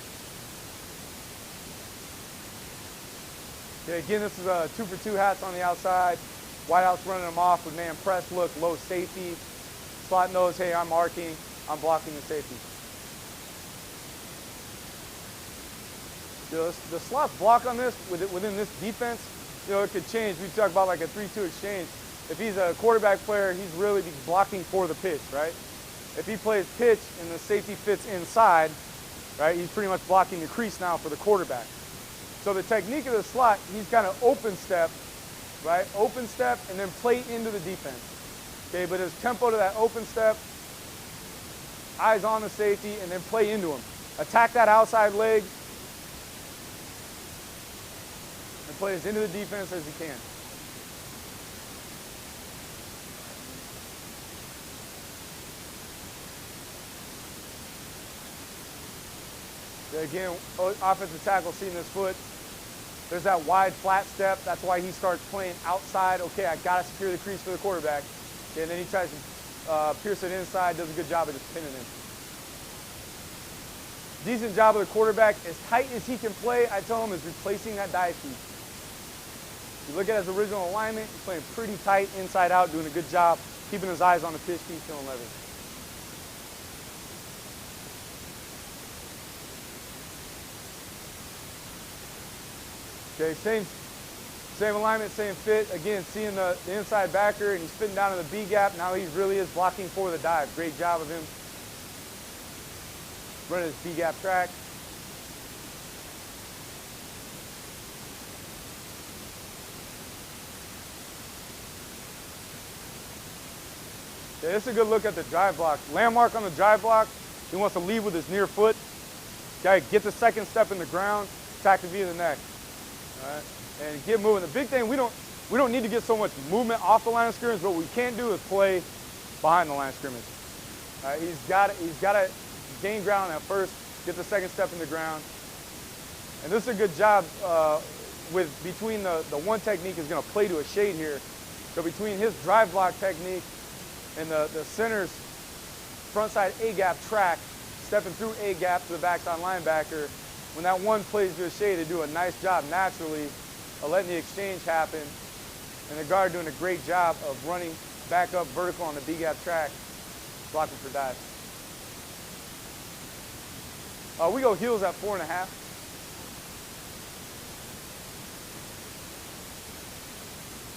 S2: Okay, again, this is a 2-for-2 hats on the outside. Wideouts running them off with man press look, low safety. Slot knows, hey, I'm marking, I'm blocking the safety. You know, the slot's block on this, within this defense, you know, it could change. We talk about like a 3-2 exchange. If he's a quarterback player, he's really blocking for the pitch, right? If he plays pitch and the safety fits inside, right, he's pretty much blocking the crease now for the quarterback. So the technique of the slot, he's kind of open step, right? Open step and then play into the defense. Okay, but his tempo to that open step, eyes on the safety, and then play into him. Attack that outside leg, and play as into the defense as he can. Again, offensive tackle seeing this foot. There's that wide flat step. That's why he starts playing outside. Okay, I got to secure the crease for the quarterback. Okay, and then he tries to pierce it inside, does a good job of just pinning him. Decent job of the quarterback. As tight as he can play, I tell him, is replacing that dive feed. You look at his original alignment, he's playing pretty tight inside out, doing a good job, keeping his eyes on the pitch, feet, feeling level. Okay, same alignment, same fit. Again, seeing the inside backer, and he's fitting down in the B gap. Now he really is blocking for the dive. Great job of him running his B gap track. Okay, this is a good look at the drive block. Landmark on the drive block, he wants to lead with his near foot. Okay, get the second step in the ground, attack the V of the neck. All right, and get moving. The big thing, we don't need to get so much movement off the line of scrimmage. What we can do is play behind the line of scrimmage. All right, he's got to gain ground at first, get the second step in the ground, And this is a good job between the one technique is going to play to a shade here. So between his drive block technique and the center's frontside A-gap track, stepping through A-gap to the backside linebacker, when that one plays to a shade, they do a nice job naturally of letting the exchange happen. And the guard doing a great job of running back up vertical on the B-gap track, blocking for dive. We go heels at 4.5.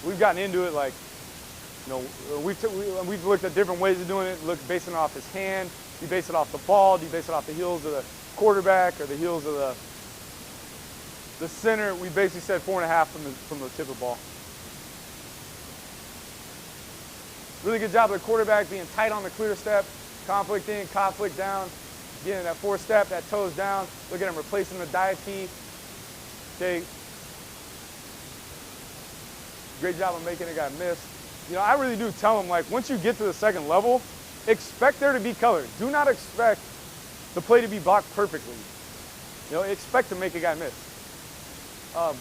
S2: We've gotten into it like, you know, we've looked at different ways of doing it. Look, basing it off his hand. Do you base it off the ball? Do you base it off the heels of the quarterback or the heels of the center? We basically said 4.5 from the tip of the ball. Really good job of the quarterback being tight on the clear step, conflict in, conflict down, getting that 4 step, that toes down. Look at him replacing the dive key. Okay. Great job of making a guy miss. You know, I really do tell him, like, once you get to the second level, expect there to be color. Do not expect the play to be blocked perfectly. You know, expect to make a guy miss.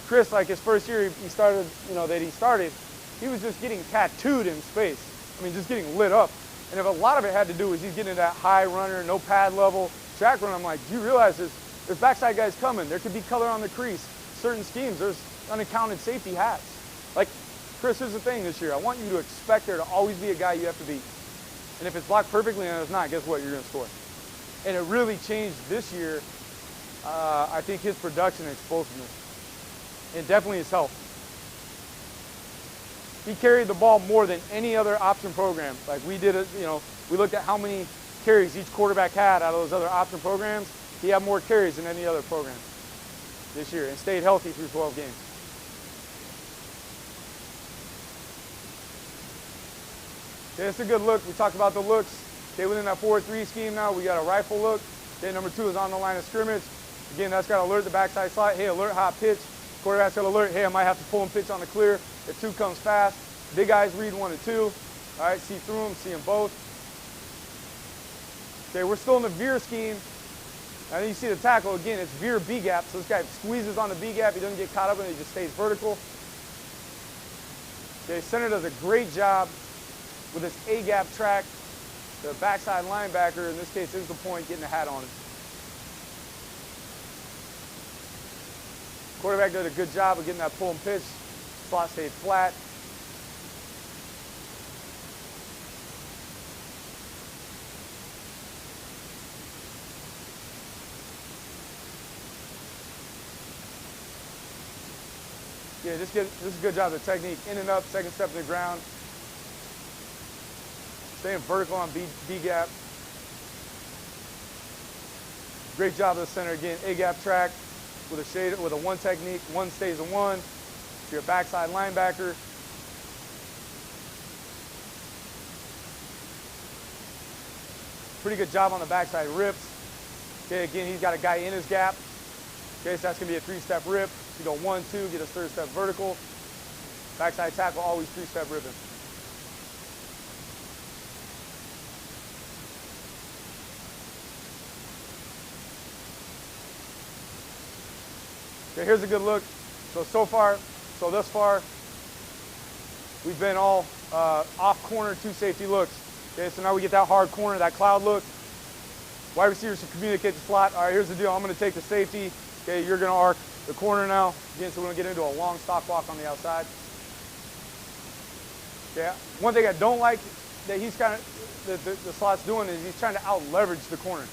S2: Chris, like his first year, he started, you know, he was just getting tattooed in space. I mean, just getting lit up. And if a lot of it had to do with he's getting that high runner, no pad level track run, I'm like, do you realize there's backside guys coming? There could be color on the crease. Certain schemes, there's unaccounted safety hats. Like, Chris, here's the thing this year. I want you to expect there to always be a guy you have to beat. And if it's blocked perfectly and it's not, guess what? You're going to score. And it really changed this year, I think, his production and explosiveness. And definitely his health. He carried the ball more than any other option program. Like we did it, you know, we looked at how many carries each quarterback had out of those other option programs. He had more carries than any other program this year and stayed healthy through 12 games. Okay, it's a good look. We talked about the looks. Okay, within that 4-3 scheme now, we got a rifle look. Okay, number 2 is on the line of scrimmage. Again, that's got to alert the backside slot. Hey, alert hot pitch. Quarterback's got to alert. Hey, I might have to pull and pitch on the clear. If 2 comes fast. Big guys read 1 and 2. All right, see through them, see them both. Okay, we're still in the Veer scheme. And then you see the tackle. Again, it's Veer B-gap. So this guy squeezes on the B-gap. He doesn't get caught up in it. He just stays vertical. Okay, center does a great job with this A-gap track. The backside linebacker, in this case, is the point, getting a hat on it. Quarterback did a good job of getting that pull and pitch. Slot stayed flat. Yeah, this is a good job of the technique. In and up, second step to the ground. Staying vertical on B-gap. Great job of the center again. A-gap track with a shade, with a 1 technique. 1 stays a 1. So your backside linebacker. Pretty good job on the backside rips. Okay, again, he's got a guy in his gap. Okay, so that's gonna be a 3-step rip. You go 1, 2, get a 3rd step vertical. Backside tackle, always 3-step ripping. Okay, here's a good look. So thus far, we've been all off corner 2 safety looks. Okay, so now we get that hard corner, that cloud look. Wide receivers should communicate the slot. All right, here's the deal. I'm going to take the safety. Okay, you're going to arc the corner now. Again, so we're going to get into a long stock walk on the outside. Okay, one thing I don't like that he's kind of, the slot's doing is he's trying to out leverage the corner.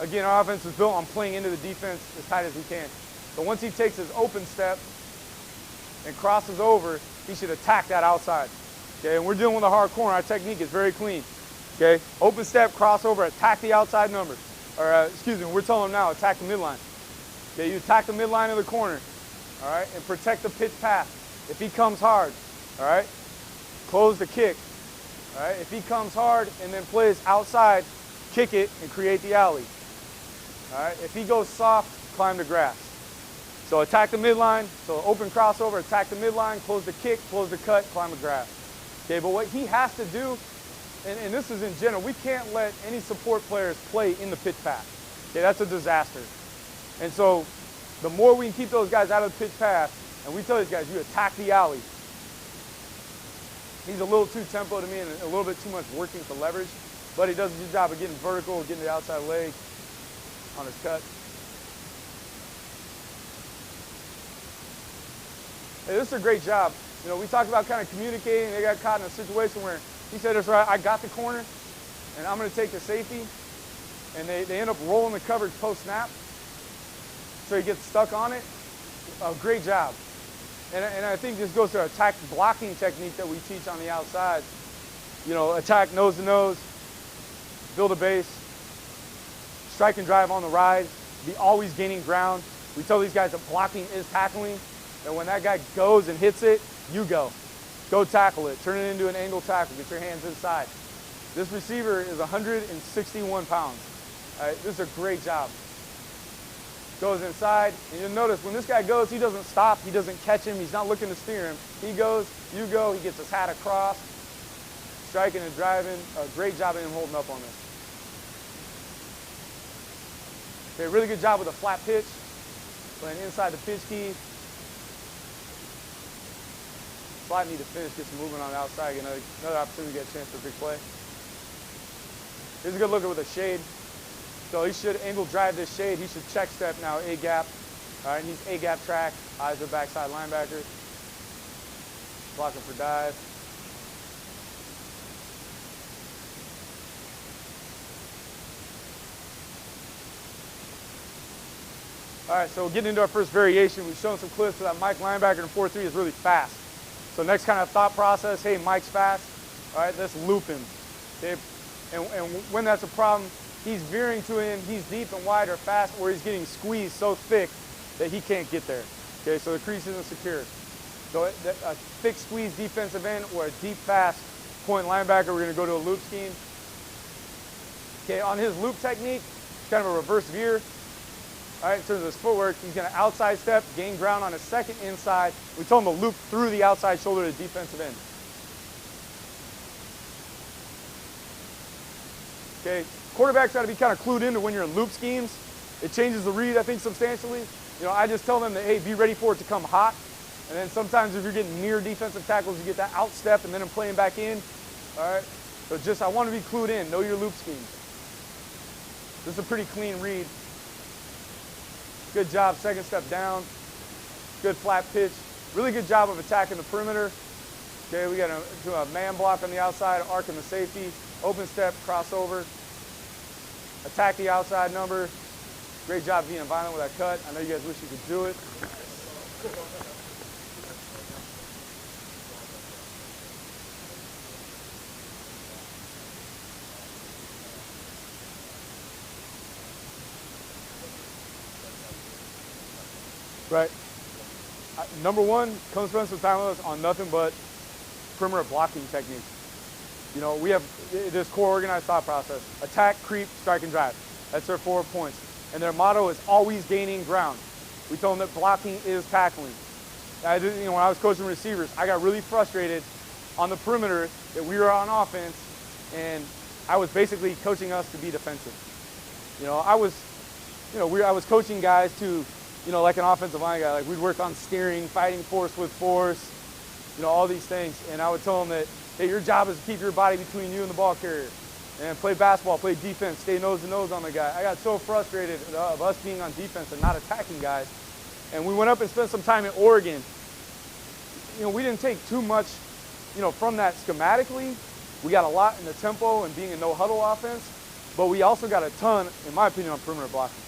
S2: Again, our offense is built on playing into the defense as tight as we can. But once he takes his open step and crosses over, he should attack that outside. Okay, and we're dealing with a hard corner. Our technique is very clean. Okay, open step, crossover, attack the outside number. Or excuse me, we're telling him now, attack the midline. Okay, you attack the midline of the corner. All right, and protect the pitch path. If he comes hard, all right, close the kick. All right, if he comes hard and then plays outside, kick it and create the alley. All right, if he goes soft, climb the grass. So attack the midline, so open crossover, attack the midline, close the kick, close the cut, climb the grass. Okay, but what he has to do, and this is in general, we can't let any support players play in the pitch path. Okay, that's a disaster. And so the more we can keep those guys out of the pitch path, and we tell these guys, you attack the alley. He's a little too tempo to me and a little bit too much working for leverage, but he does a good job of getting vertical, getting the outside leg on his cut. Hey, this is a great job. You know, we talked about kind of communicating. They got caught in a situation where he said, "That's right, I got the corner, and I'm going to take the safety." And they end up rolling the coverage post-snap. So he gets stuck on it. Great job. And I think this goes to our attack blocking technique that we teach on the outside. You know, attack nose to nose, build a base, strike and drive on the rise, be always gaining ground. We tell these guys that blocking is tackling, and when that guy goes and hits it, you go. Go tackle it. Turn it into an angle tackle. Get your hands inside. This receiver is 161 pounds. All right, this is a great job. Goes inside, and you'll notice when this guy goes, he doesn't stop, he doesn't catch him, he's not looking to steer him. He goes, you go, he gets his hat across, striking and driving. A great job of him holding up on this. Okay, really good job with a flat pitch, playing inside the pitch key. Slide need to finish, get some movement on the outside, get another opportunity to get a chance for a big play. Here's a good looker with a shade. So he should angle drive this shade. He should check step now, A gap. All right, and he's A gap track, eyes are backside linebacker. Blocking for dive. All right, so getting into our first variation, we've shown some clips so that Mike linebacker in 4-3 is really fast. So next kind of thought process, hey, Mike's fast. All right, let's loop him. Okay, and when that's a problem, he's veering to him, he's deep and wide or fast, or he's getting squeezed so thick that he can't get there. Okay, so the crease isn't secure. So a thick squeeze defensive end or a deep fast point linebacker, we're going to go to a loop scheme. Okay, on his loop technique, it's kind of a reverse veer. All right, in terms of his footwork, he's going to outside step, gain ground on his second inside. We told him to loop through the outside shoulder to the defensive end. Okay, quarterbacks got to be kind of clued into when you're in loop schemes. It changes the read, I think, substantially. You know, I just tell them that, hey, be ready for it to come hot. And then sometimes if you're getting near defensive tackles, you get that out step and then I'm playing back in. All right, so just I want to be clued in. Know your loop schemes. This is a pretty clean read. Good job, second step down. Good flat pitch. Really good job of attacking the perimeter. Okay, we got a man block on the outside, arcing the safety. Open step, crossover. Attack the outside number. Great job being violent with that cut. I know you guys wish you could do it. Right. Number one, come spend some time with us on nothing but perimeter blocking techniques. You know, we have this core organized thought process. Attack, creep, strike, and drive. That's their 4 points. And their motto is always gaining ground. We told them that blocking is tackling. When I was coaching receivers, I got really frustrated on the perimeter that we were on offense, and I was basically coaching us to be defensive. You know, I was coaching guys to, like an offensive line guy, like we'd work on steering, fighting force with force, all these things. And I would tell them that, hey, your job is to keep your body between you and the ball carrier. And play basketball, play defense, stay nose to nose on the guy. I got so frustrated of us being on defense and not attacking guys. And we went up and spent some time in Oregon. We didn't take too much, from that schematically. We got a lot in the tempo and being a no huddle offense, but we also got a ton, in my opinion, on perimeter blocking.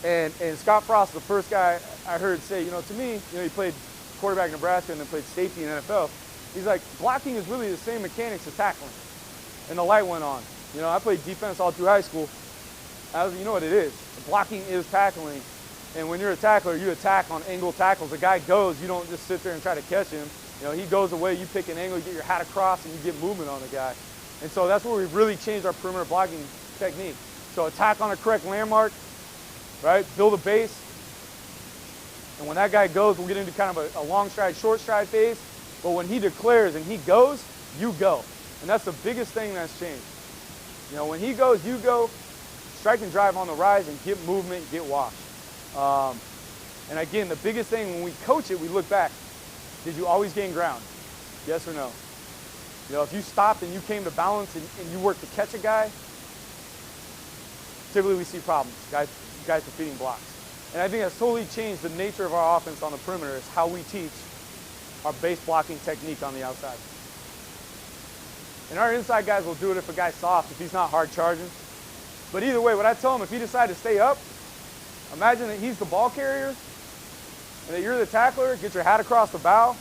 S2: And Scott Frost, the first guy I heard say, to me, he played quarterback in Nebraska and then played safety in the NFL. He's like, blocking is really the same mechanics as tackling. And the light went on. I played defense all through high school. I was, you know what it is. Blocking is tackling. And when you're a tackler, you attack on angle tackles. The guy goes, you don't just sit there and try to catch him. He goes away, you pick an angle, you get your hat across, and you get movement on the guy. And so that's where we've really changed our perimeter blocking technique. So attack on a correct landmark, right? Build a base. And when that guy goes, we'll get into kind of a long stride, short stride phase. But when he declares and he goes, you go. And that's the biggest thing that's changed. When he goes, you go. Strike and drive on the rise and get movement, get washed. And again, the biggest thing when we coach it, we look back. Did you always gain ground? Yes or no? You know, if you stopped and you came to balance and you worked to catch a guy, typically we see problems, guys defeating blocks. And I think that's totally changed the nature of our offense on the perimeter, is how we teach our base blocking technique on the outside. And our inside guys will do it if a guy's soft, if he's not hard charging. But either way, what I tell him, if he decides to stay up, imagine that he's the ball carrier and that you're the tackler, get your hat across the bow,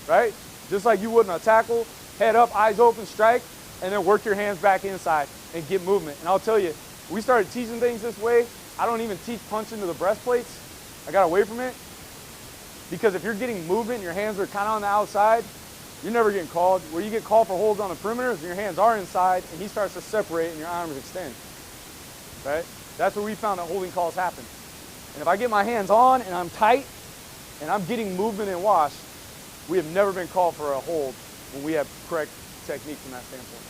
S2: right? Just like you would in a tackle, head up, eyes open, strike, and then work your hands back inside and get movement. And I'll tell you, we started teaching things this way. I don't even teach punch into the breastplates. I got away from it. Because if you're getting movement and your hands are kind of on the outside, you're never getting called. Where you get called for holds on the perimeter is when your hands are inside and he starts to separate and your arms extend, right? That's where we found that holding calls happen. And if I get my hands on and I'm tight and I'm getting movement and wash, we have never been called for a hold when we have correct technique from that standpoint.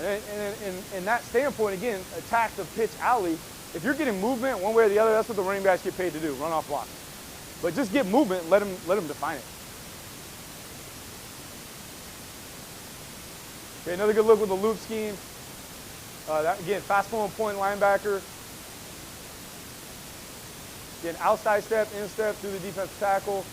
S2: And in that standpoint, again, attack the pitch alley. If you're getting movement one way or the other, that's what the running backs get paid to do, run off blocks. But just get movement, let them define it. Okay, another good look with the loop scheme. Again, fast flowing point linebacker. Again, outside step, instep through the defensive tackle.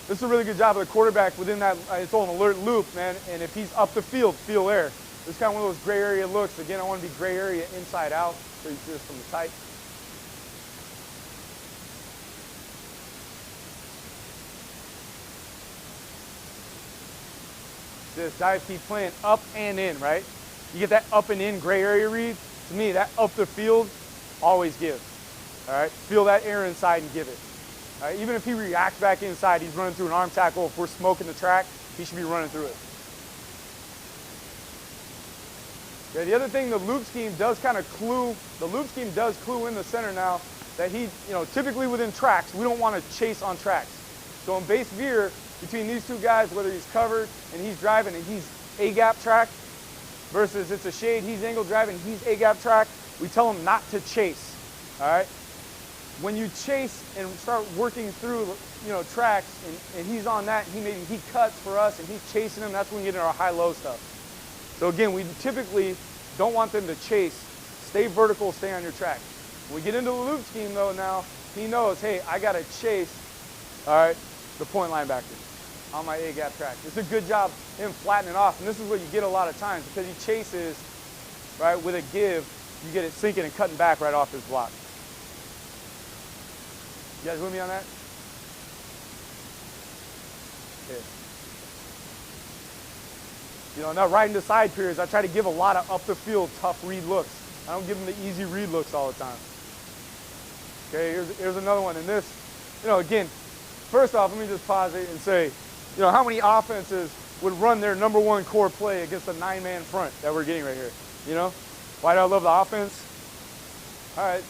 S2: This is a really good job of the quarterback within that. It's all an alert loop, man. And if he's up the field, feel there. This is kind of one of those gray area looks. Again, I want to be gray area inside out, so you see this from the tight. This dive keep playing up and in, right? You get that up and in gray area read. To me, that up the field, always give. All right, feel that air inside and give it. All right? Even if he reacts back inside, he's running through an arm tackle. If we're smoking the track, he should be running through it. Okay, the other thing the loop scheme does kind of clue, the loop scheme does clue in the center now that he, typically within tracks, we don't want to chase on tracks. So in base veer, between these two guys, whether he's covered and he's driving and he's A-gap track versus it's a shade, he's angle driving, he's A-gap track, we tell him not to chase, all right? When you chase and start working through, tracks and he's on that, and he cuts for us and he's chasing him, that's when we get into our high-low stuff. So again, we typically don't want them to chase. Stay vertical, stay on your track. When we get into the loop scheme though now, he knows, hey, I gotta chase, all right, the point linebacker on my A-gap track. It's a good job him flattening off, and this is what you get a lot of times because he chases, right, with a give, you get it sinking and cutting back right off his block. You guys with me on that? Okay. In that right into side periods, I try to give a lot of up the field tough read looks. I don't give them the easy read looks all the time. Okay, here's another one. And this, again, first off, let me just pause it and say, how many offenses would run their number one core play against a 9-man front that we're getting right here? Why do I love the offense? All right,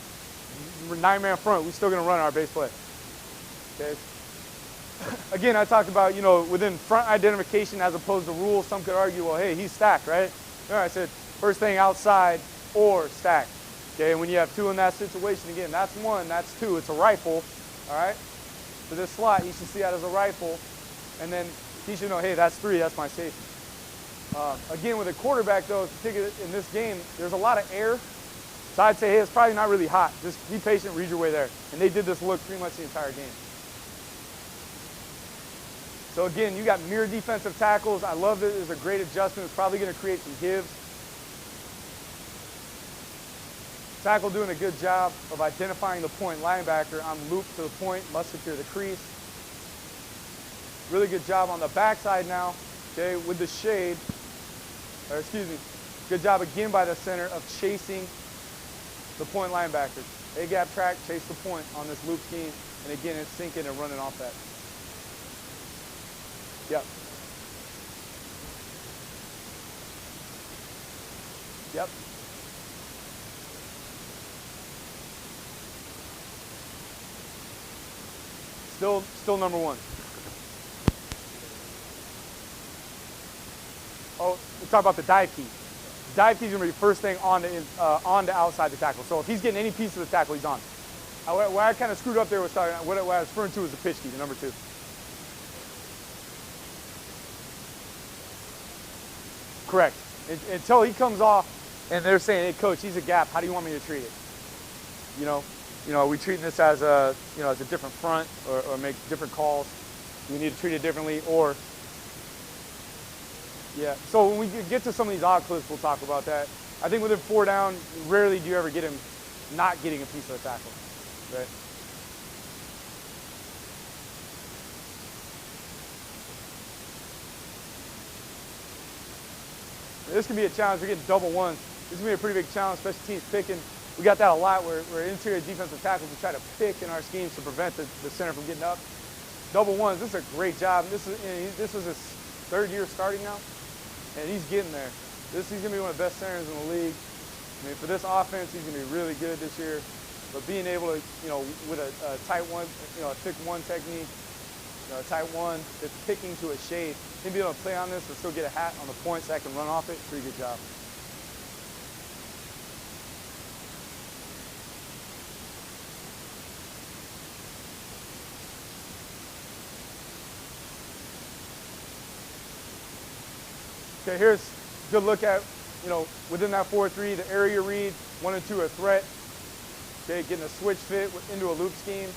S2: we're 9-man front. We're still going to run our base play. Okay. Again, I talked about, within front identification as opposed to rules. Some could argue, well, hey, he's stacked, right? No, I said first thing outside or stacked. Okay, and when you have two in that situation, again, that's one, that's two. It's a rifle, all right? For this slot, he should see that as a rifle, and then he should know, hey, that's three, that's my safety. Again, with a quarterback, though, particularly in this game, there's a lot of air. So I'd say, hey, it's probably not really hot. Just be patient, read your way there. And they did this look pretty much the entire game. So again, you got mirror defensive tackles. I love it. It's a great adjustment. It's probably going to create some gives. Tackle doing a good job of identifying the point linebacker. I'm looped to the point, must secure the crease. Really good job on the backside now, okay, with the shade. Or excuse me, good job again by the center of chasing the point linebacker. A-gap track, chase the point on this loop scheme. And again, it's sinking and running off that. Yep. Yep. Still number one. Oh, we'll talk about the dive key. Dive key is going to be the first thing on to outside the tackle. So if he's getting any piece of the tackle, he's on. What I kind of screwed up there was talking, what I was referring to as the pitch key, the number 2. Correct. Until he comes off and they're saying, hey coach, he's a gap, how do you want me to treat it? You know, are we treating this as a, as a different front or make different calls? Do we need to treat it differently or, yeah. So when we get to some of these odd clips, we'll talk about that. I think within 4 down, rarely do you ever get him not getting a piece of the tackle, right? This can be a challenge. We're getting double ones. This is going to be a pretty big challenge, special teams picking. We got that a lot where interior defensive tackles will try to pick in our schemes to prevent the center from getting up. Double ones, this is a great job. This was his 3rd year starting now, and he's getting there. He's going to be one of the best centers in the league. I mean, for this offense, he's going to be really good this year. But being able to, with a tight one, a thick one technique, a tight one that's picking to a shade, him being able to play on this and still get a hat on the point so I can run off it, pretty good job. Okay, here's a good look at, within that 4-3, the area read, 1 and 2 are threat. Okay, getting a switch fit into a loop scheme.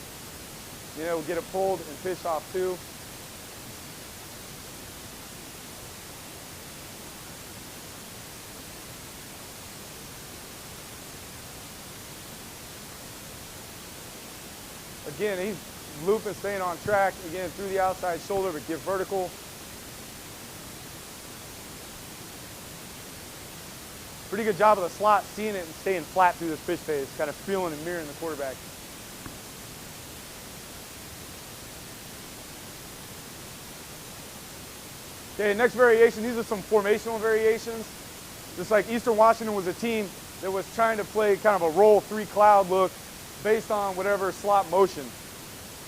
S2: We'll get it pulled and pitched off 2. Again, he's looping, staying on track. Again, through the outside shoulder, but get vertical. Pretty good job of the slot, seeing it and staying flat through this pitch phase, kind of feeling and mirroring the quarterback. Okay, next variation, these are some formational variations. Just like Eastern Washington was a team that was trying to play kind of a roll 3 cloud look based on whatever slot motion,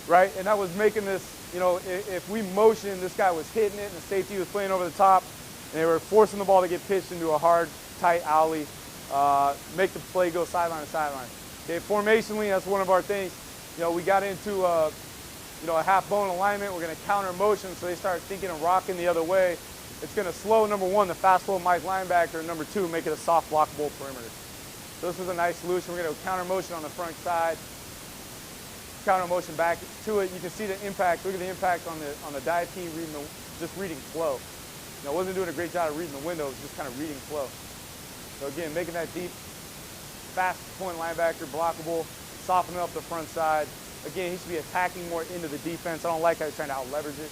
S2: right? And that was making this, if we motioned, this guy was hitting it and the safety was playing over the top, and they were forcing the ball to get pitched into a hard, tight alley, make the play go sideline to sideline. Okay, formationally, that's one of our things. We got into a half bone alignment. We're going to counter motion, so they start thinking of rocking the other way. It's going to slow, number 1, the fast flow Mike linebacker, and number 2, make it a soft blockable perimeter. So this was a nice solution. We're going to counter motion on the front side, counter motion back to it. You can see the impact. Look at the impact on the dive team just reading flow. It wasn't doing a great job of reading the window. It was just kind of reading flow. So again, making that deep, fast point linebacker, blockable, softening up the front side. Again, he should be attacking more into the defense. I don't like how he's trying to out-leverage it.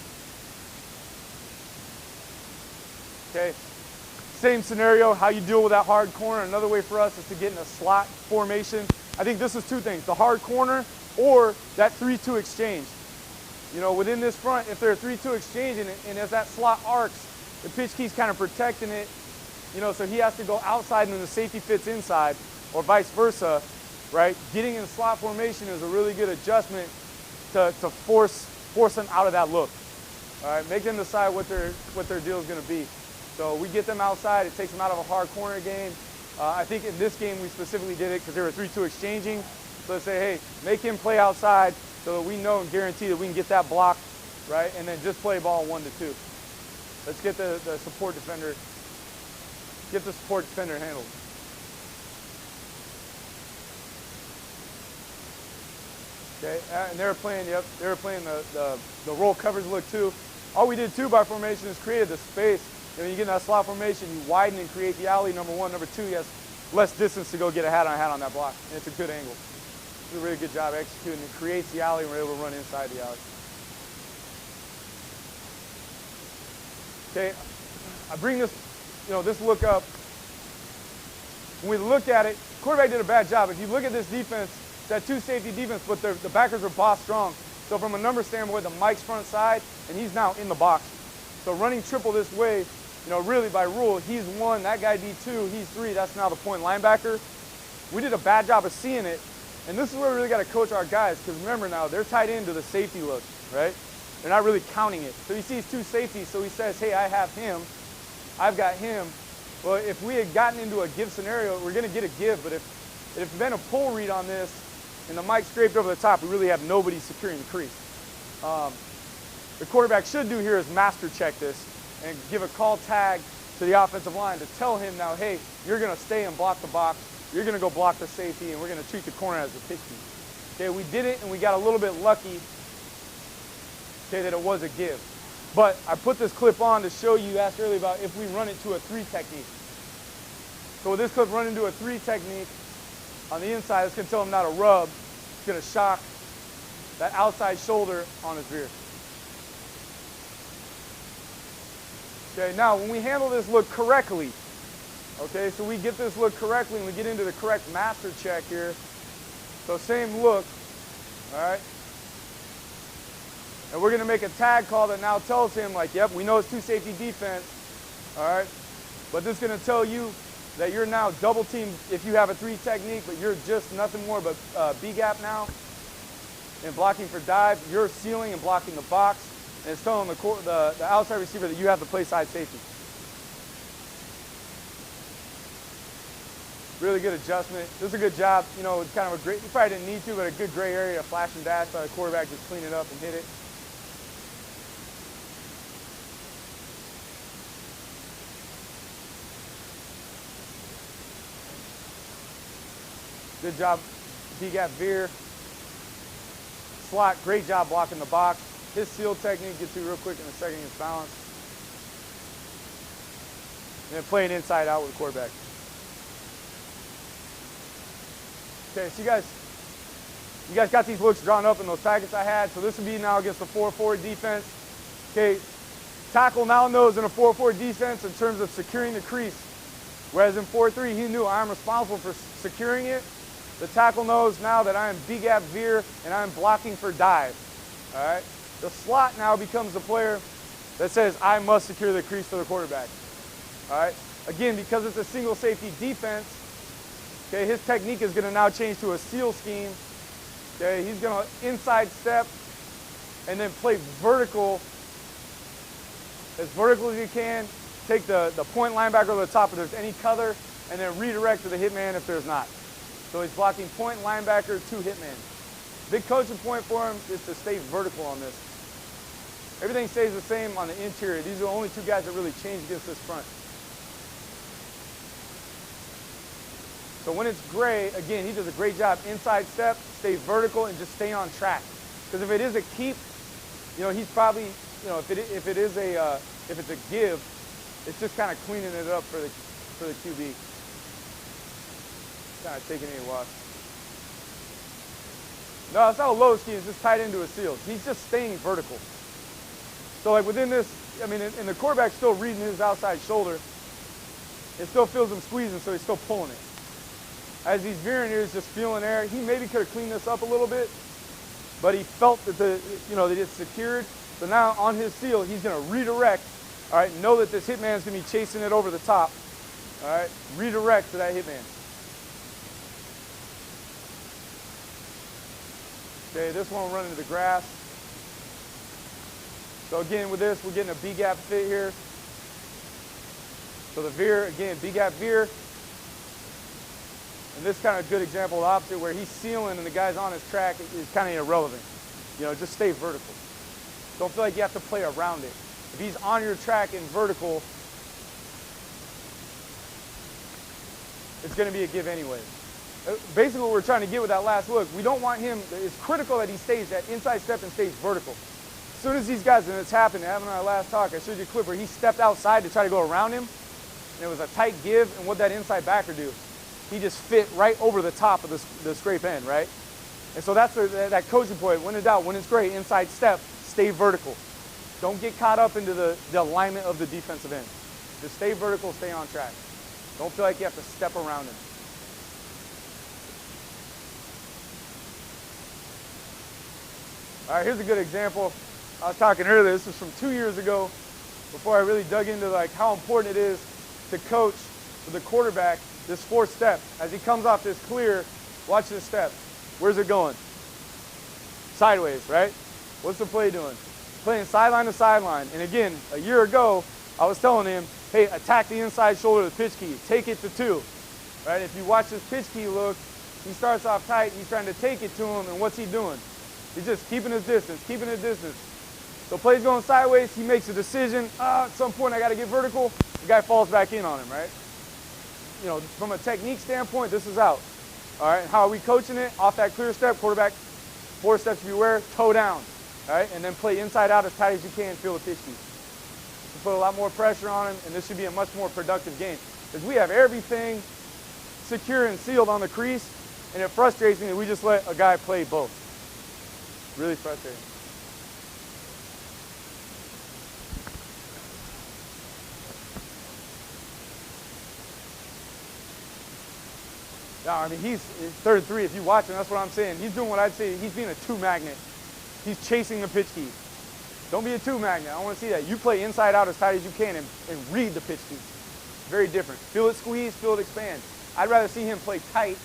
S2: Okay, same scenario, how you deal with that hard corner. Another way for us is to get in a slot formation. I think this is 2 things, the hard corner or that 3-2 exchange. Within this front, if they're 3-2 exchanging and as that slot arcs, the pitch key's kind of protecting it, so he has to go outside and then the safety fits inside, or vice versa, right? Getting in slot formation is a really good adjustment to force them out of that look. All right, make them decide what their deal is going to be. So we get them outside, it takes them out of a hard corner game. I think in this game we specifically did it because they were 3-2 exchanging. So let's say, hey, make him play outside so that we know and guarantee that we can get that block, right? And then just play ball 1-2. Let's get the support defender. Get the support defender handled. Okay, and they were playing the roll coverage look too. All we did too by formation is created the space. When you get in that slot formation, you widen and create the alley, number 1. Number 2, he has less distance to go get a hat on that block. And it's a good angle. It's a really good job executing. It creates the alley and we're able to run inside the alley. Okay, I bring this, this look up. When we look at it, quarterback did a bad job. If you look at this defense, it's that 2 safety defense, but the backers are boss strong. So from a number standpoint, the Mike's front side, and he's now in the box. So running triple this way, really by rule, he's 1, that guy D2, he's 3, that's now the point linebacker. We did a bad job of seeing it, and this is where we really got to coach our guys, because remember now, they're tied into the safety look, right? They're not really counting it. So he sees 2 safeties, so he says, hey, I have him, I've got him. Well, if we had gotten into a give scenario, we're going to get a give, but if it had been a pull read on this, and the mic scraped over the top, we really have nobody securing the crease. The quarterback should do here is master check this and give a call tag to the offensive line to tell him now, hey, you're going to stay and block the box, you're going to go block the safety, and we're going to treat the corner as a pitch key. Okay, we did it, and we got a little bit lucky, okay, that it was a give. But I put this clip on to show you, asked earlier about if we run it to a 3 technique. So with this clip running to a 3 technique, on the inside, it's going to tell him not to rub. It's going to shock that outside shoulder on his Veer. Okay, now when we handle this look correctly, okay, so we get this look correctly and we get into the correct master check here. So same look, all right? And we're going to make a tag call that now tells him, like, yep, we know it's 2 safety defense, all right? But this is going to tell you that you're now double teamed if you have a 3 technique, but you're just nothing more but B gap now. And blocking for dive, you're sealing and blocking the box. And it's telling the outside receiver that you have to play side safety. Really good adjustment. This is a good job. You know, it's kind of a great, you probably didn't need to, but a good gray area, flash and dash by the quarterback, just clean it up and hit it. Good job, D-gap Veer. Slot, great job blocking the box. His seal technique gets you real quick in a second against balance. And then playing inside out with the quarterback. Okay, so you guys got these looks drawn up in those packets I had. So this would be now against the 4-4 defense. Okay, tackle now knows in a 4-4 defense in terms of securing the crease. Whereas in 4-3, he knew I'm responsible for securing it. The tackle knows now that I am B-gap Veer and I'm blocking for dive. All right. The slot now becomes the player that says I must secure the crease for the quarterback. All right. Again, because it's a single safety defense, okay, his technique is going to now change to a seal scheme. Okay, he's going to inside step and then play vertical as you can. Take the point linebacker over the top if there's any cover, and then redirect to the hitman if there's not. So he's blocking point linebacker to hitman. Big coaching point for him is to stay vertical on this. Everything stays the same on the interior. These are the only 2 guys that really change against this front. So when it's gray, again, he does a great job. Inside step, stay vertical, and just stay on track. Because if it is a keep, you know, he's probably, you know, if it's a give, it's just kind of cleaning it up for the QB. Kind of taking any loss. No, it's not a low scheme, it's just tied into a seal. He's just staying vertical. So like within this, I mean, and the quarterback's still reading his outside shoulder. It still feels him squeezing, so he's still pulling it. As he's veering here, he's just feeling air. He maybe could have cleaned this up a little bit, but he felt that that it's secured. So now on his seal, he's going to redirect. All right, know that this hitman's going to be chasing it over the top. All right, redirect to that hitman. Okay, this one will run into the grass. So again, with this, we're getting a B-gap fit here. So the Veer, again, B-gap Veer. And this kind of a good example of the opposite, where he's sealing and the guy's on his track is kind of irrelevant. You know, just stay vertical. Don't feel like you have to play around it. If he's on your track in vertical, it's going to be a give anyway. Basically what we're trying to get with that last look, we don't want him, it's critical that he stays that inside step and stays vertical. As soon as these guys, and it's happened, having our last talk, I showed you a clip where he stepped outside to try to go around him, and it was a tight give, and what that inside backer do? He just fit right over the top of the scrape end, right? And so that's that coaching point. When in doubt, when it's great, inside step, stay vertical. Don't get caught up into the alignment of the defensive end. Just stay vertical, stay on track. Don't feel like you have to step around him. All right, here's a good example. I was talking earlier, this was from 2 years ago, before I really dug into like how important it is to coach with the quarterback this 4th step. As he comes off this clear, watch this step. Where's it going? Sideways, right? What's the play doing? Playing sideline to sideline. And again, a year ago, I was telling him, hey, attack the inside shoulder of the pitch key. Take it to 2. Right? If you watch this pitch key look, He starts off tight, he's trying to take it to him, and what's he doing? He's just keeping his distance, keeping his distance. So play's going sideways, he makes a decision, at some point I gotta get vertical, the guy falls back in on him, right? You know, from a technique standpoint, this is out. All right, how are we coaching it? Off that clear step, quarterback, 4 steps beware, toe down. All right, and then play inside out as tight as you can, feel the pitch key. To put a lot more pressure on him, and this should be a much more productive game. Because we have everything secure and sealed on the crease, and it frustrates me that we just let a guy play both. Really frustrating. No, I mean, he's 3rd and 3. If you watch him, that's what I'm saying. He's doing what I'd say, he's being a 2 magnet. He's chasing the pitch key. Don't be a 2 magnet. I want to see that. You play inside out as tight as you can and read the pitch key. Very different. Feel it squeeze, feel it expand. I'd rather see him play tight.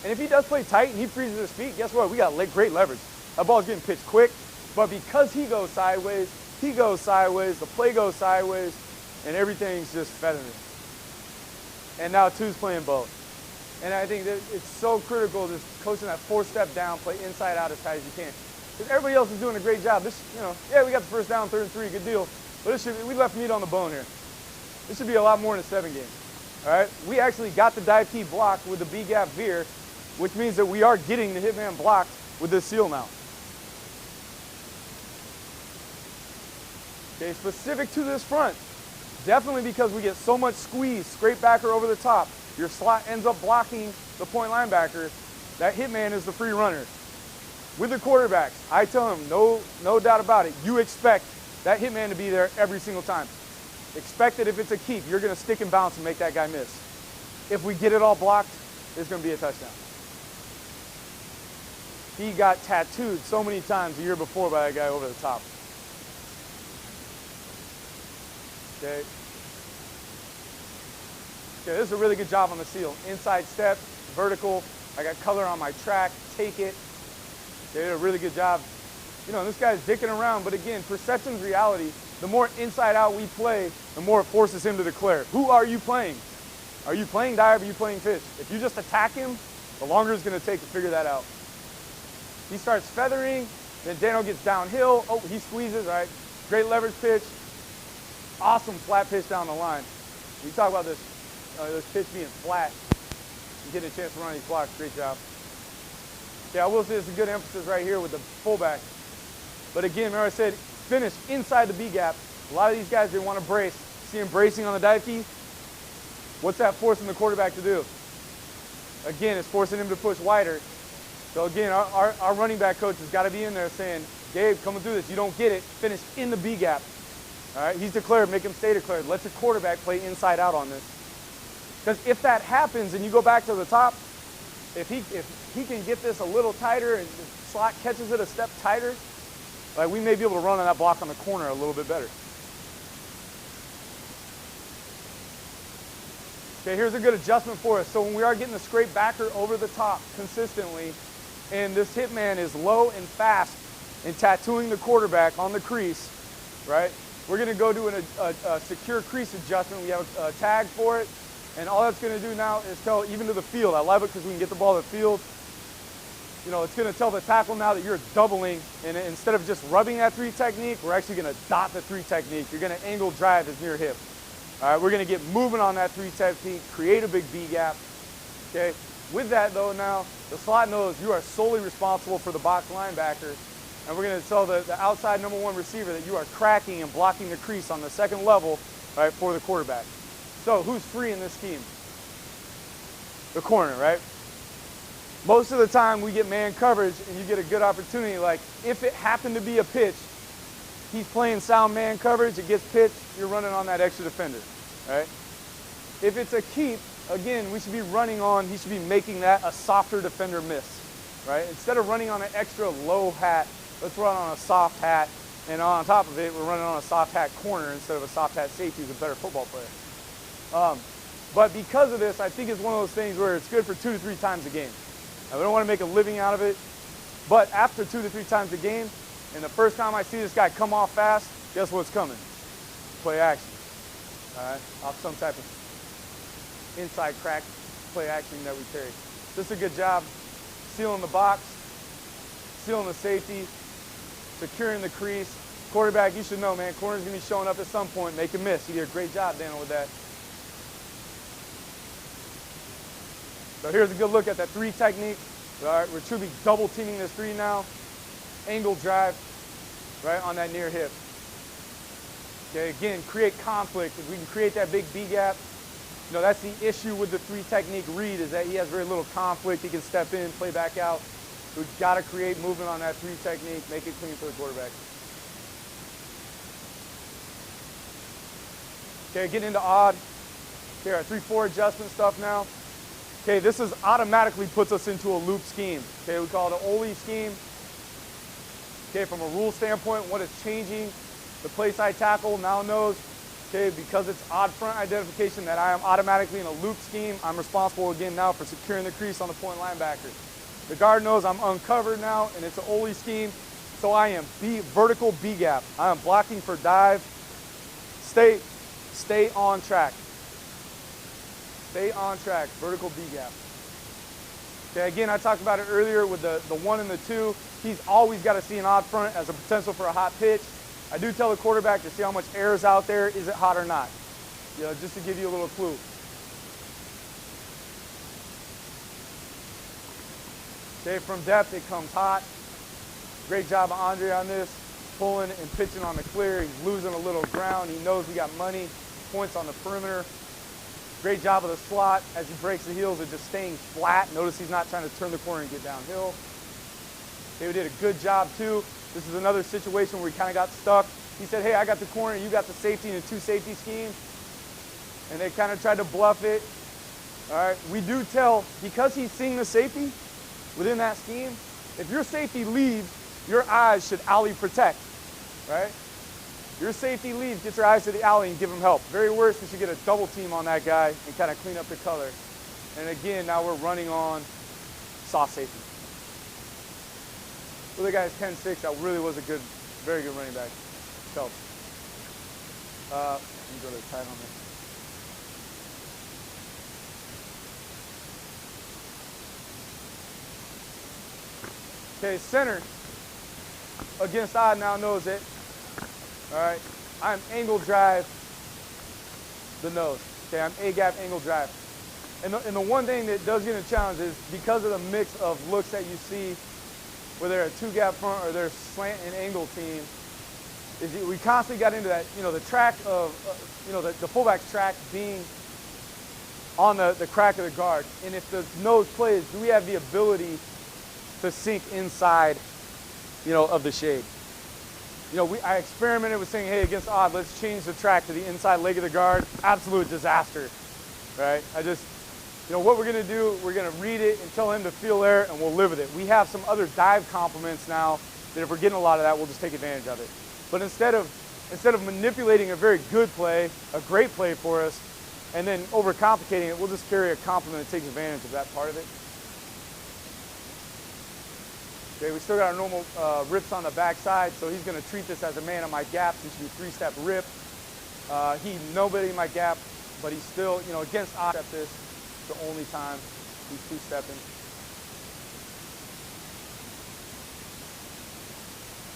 S2: And if he does play tight and he freezes his feet, guess what? We got great leverage. That ball's getting pitched quick. But because he goes sideways, the play goes sideways, and everything's just feathering. And now 2's playing both. And I think that it's so critical just coaching that 4-step down, play inside out as tight as you can. Because everybody else is doing a great job. This, you know, yeah, we got the first down, 3rd and 3, good deal. But we left meat on the bone here. This should be a lot more in a 7 game. All right, we actually got the dive key blocked with the B-gap veer, which means that we are getting the hitman blocked with this seal now. Okay, specific to this front, definitely because we get so much squeeze, scrape backer over the top, your slot ends up blocking the point linebacker, that hitman is the free runner. With the quarterbacks, I tell them, no doubt about it, you expect that hitman to be there every single time. Expect that if it's a keep, you're going to stick and bounce and make that guy miss. If we get it all blocked, it's going to be a touchdown. He got tattooed so many times the year before by that guy over the top. Okay. Okay, this is a really good job on the seal. Inside step, vertical. I got color on my track, take it. They did a really good job. You know, this guy's dicking around, but again, perception's reality. The more inside out we play, the more it forces him to declare. Who are you playing? Are you playing dive or are you playing fish? If you just attack him, the longer it's going to take to figure that out. He starts feathering, then Dano gets downhill. Oh, he squeezes, all right. Great leverage pitch. Awesome flat pitch down the line. We talk about this pitch being flat. You get a chance to run these blocks, great job. Yeah, I will say it's a good emphasis right here with the fullback. But again, remember I said, finish inside the B gap. A lot of these guys, they want to brace. See him bracing on the dive key? What's that forcing the quarterback to do? Again, it's forcing him to push wider. So again, our running back coach has got to be in there saying, Gabe, coming through this, you don't get it, finish in the B gap. All right, he's declared, make him stay declared. Let your quarterback play inside out on this. Because if that happens and you go back to the top, if he can get this a little tighter and the slot catches it a step tighter, like we may be able to run on that block on the corner a little bit better. Okay, here's a good adjustment for us. So when we are getting the scrape backer over the top consistently, and this hitman is low and fast and tattooing the quarterback on the crease, right? We're going to go do a secure crease adjustment. We have a tag for it. And all that's going to do now is tell, even to the field, I love it because we can get the ball to the field. You know, it's going to tell the tackle now that you're doubling. And instead of just rubbing that 3 technique, we're actually going to dot the 3 technique. You're going to angle drive his near hip. All right, we're going to get moving on that 3 technique, create a big B gap. Okay. With that, though, now, the slot knows you are solely responsible for the box linebacker. And we're going to tell the outside #1 receiver that you are cracking and blocking the crease on the 2nd level, right, for the quarterback. So who's free in this scheme? The corner, right? Most of the time we get man coverage and you get a good opportunity. Like if it happened to be a pitch, he's playing sound man coverage, it gets pitched, you're running on that extra defender, right? If it's a keep, again, we should be running on, he should be making that a softer defender miss, right? Instead of running on an extra low hat, let's run on a soft hat. And on top of it, we're running on a soft hat corner instead of a soft hat safety who's a better football player. But because of this, I think it's one of those things where it's good for 2 to 3 times a game. Now, we don't want to make a living out of it, but after 2 to 3 times a game, and the first time I see this guy come off fast, guess what's coming? Play action, all right? Off some type of inside crack play action that we carry. Just a good job. sealing the box, sealing the safety, securing the crease. Quarterback, you should know, man, corner's going to be showing up at some point, make a miss. You did a great job, Daniel, with that. So here's a good look at that 3 technique. All right, we're truly double teaming this 3 now. Angle drive, right, on that near hip. Okay, again, create conflict. If we can create that big B gap, you know, that's the issue with the 3 technique read, is that he has very little conflict. He can step in, play back out. We've got to create movement on that 3 technique, make it clean for the quarterback. Okay, getting into odd. Okay, our 3-4 adjustment stuff now. Okay, this is automatically puts us into a loop scheme. Okay, we call it an Ole scheme. Okay, from a rule standpoint, what is changing? The place I tackle now knows, okay, because it's odd front identification, that I am automatically in a loop scheme. I'm responsible again now for securing the crease on the point linebacker. The guard knows I'm uncovered now, and it's an Ole scheme. So I am vertical B gap. I am blocking for dive. Stay on track. Stay on track, vertical B gap. Okay, again, I talked about it earlier with the 1 and the 2. He's always got to see an odd front as a potential for a hot pitch. I do tell the quarterback to see how much air is out there. Is it hot or not? You know, just to give you a little clue. Okay, from depth it comes hot. Great job of Andre on this. Pulling and pitching on the clear. He's losing a little ground. He knows we got money. Points on the perimeter. Great job of the slot. As he breaks the heels of just staying flat. Notice he's not trying to turn the corner and get downhill. Okay, we did a good job too. This is another situation where he kind of got stuck. He said, hey, I got the corner, you got the safety in a 2 safety scheme. And they kind of tried to bluff it. All right, we do tell, because he's seeing the safety within that scheme, if your safety leaves, your eyes should alley protect, right? Your safety leaves, get your eyes to the alley and give him help. Very worst, you should get a double team on that guy and kind of clean up the color. And again, now we're running on soft safety. The other guy's 10-6. That really was a good, very good running back. So, let me go to the tight on this. Okay, center against odd now knows it. All right, I'm angle drive the nose. Okay, I'm A-gap angle drive. And the one thing that does get a challenge is because of the mix of looks that you see, whether they're a 2-gap front or they're slant and angle team, is we constantly got into that, you know, the track of, you know, the fullback's track being on the crack of the guard. And if the nose plays, do we have the ability to sink inside, you know, of the shade? You know, I experimented with saying, hey, against odd, let's change the track to the inside leg of the guard. Absolute disaster, right? You know, what we're going to do, we're going to read it and tell him to feel there, and we'll live with it. We have some other dive complements now that if we're getting a lot of that, we'll just take advantage of it. But instead of manipulating a very good play, a great play for us, and then overcomplicating it, we'll just carry a complement that takes advantage of that part of it. Okay, we still got our normal rips on the backside, so he's going to treat this as a man on my gap. He should be 3-step rip. Nobody in my gap, but he's still, you know, against odd step this. It's the only time he's 2-stepping.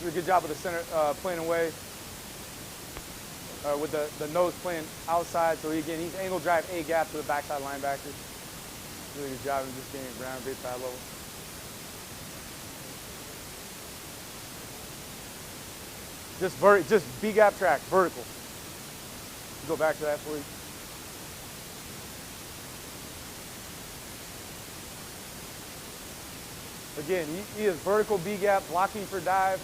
S2: Did a good job with the center playing away. With the nose playing outside. So again, he's angle drive A-gap to the backside linebacker. Really good job of just getting ground, great pad level. Just B-gap track, vertical. Go back to that for you. Again, he is vertical B-gap, blocking for dive.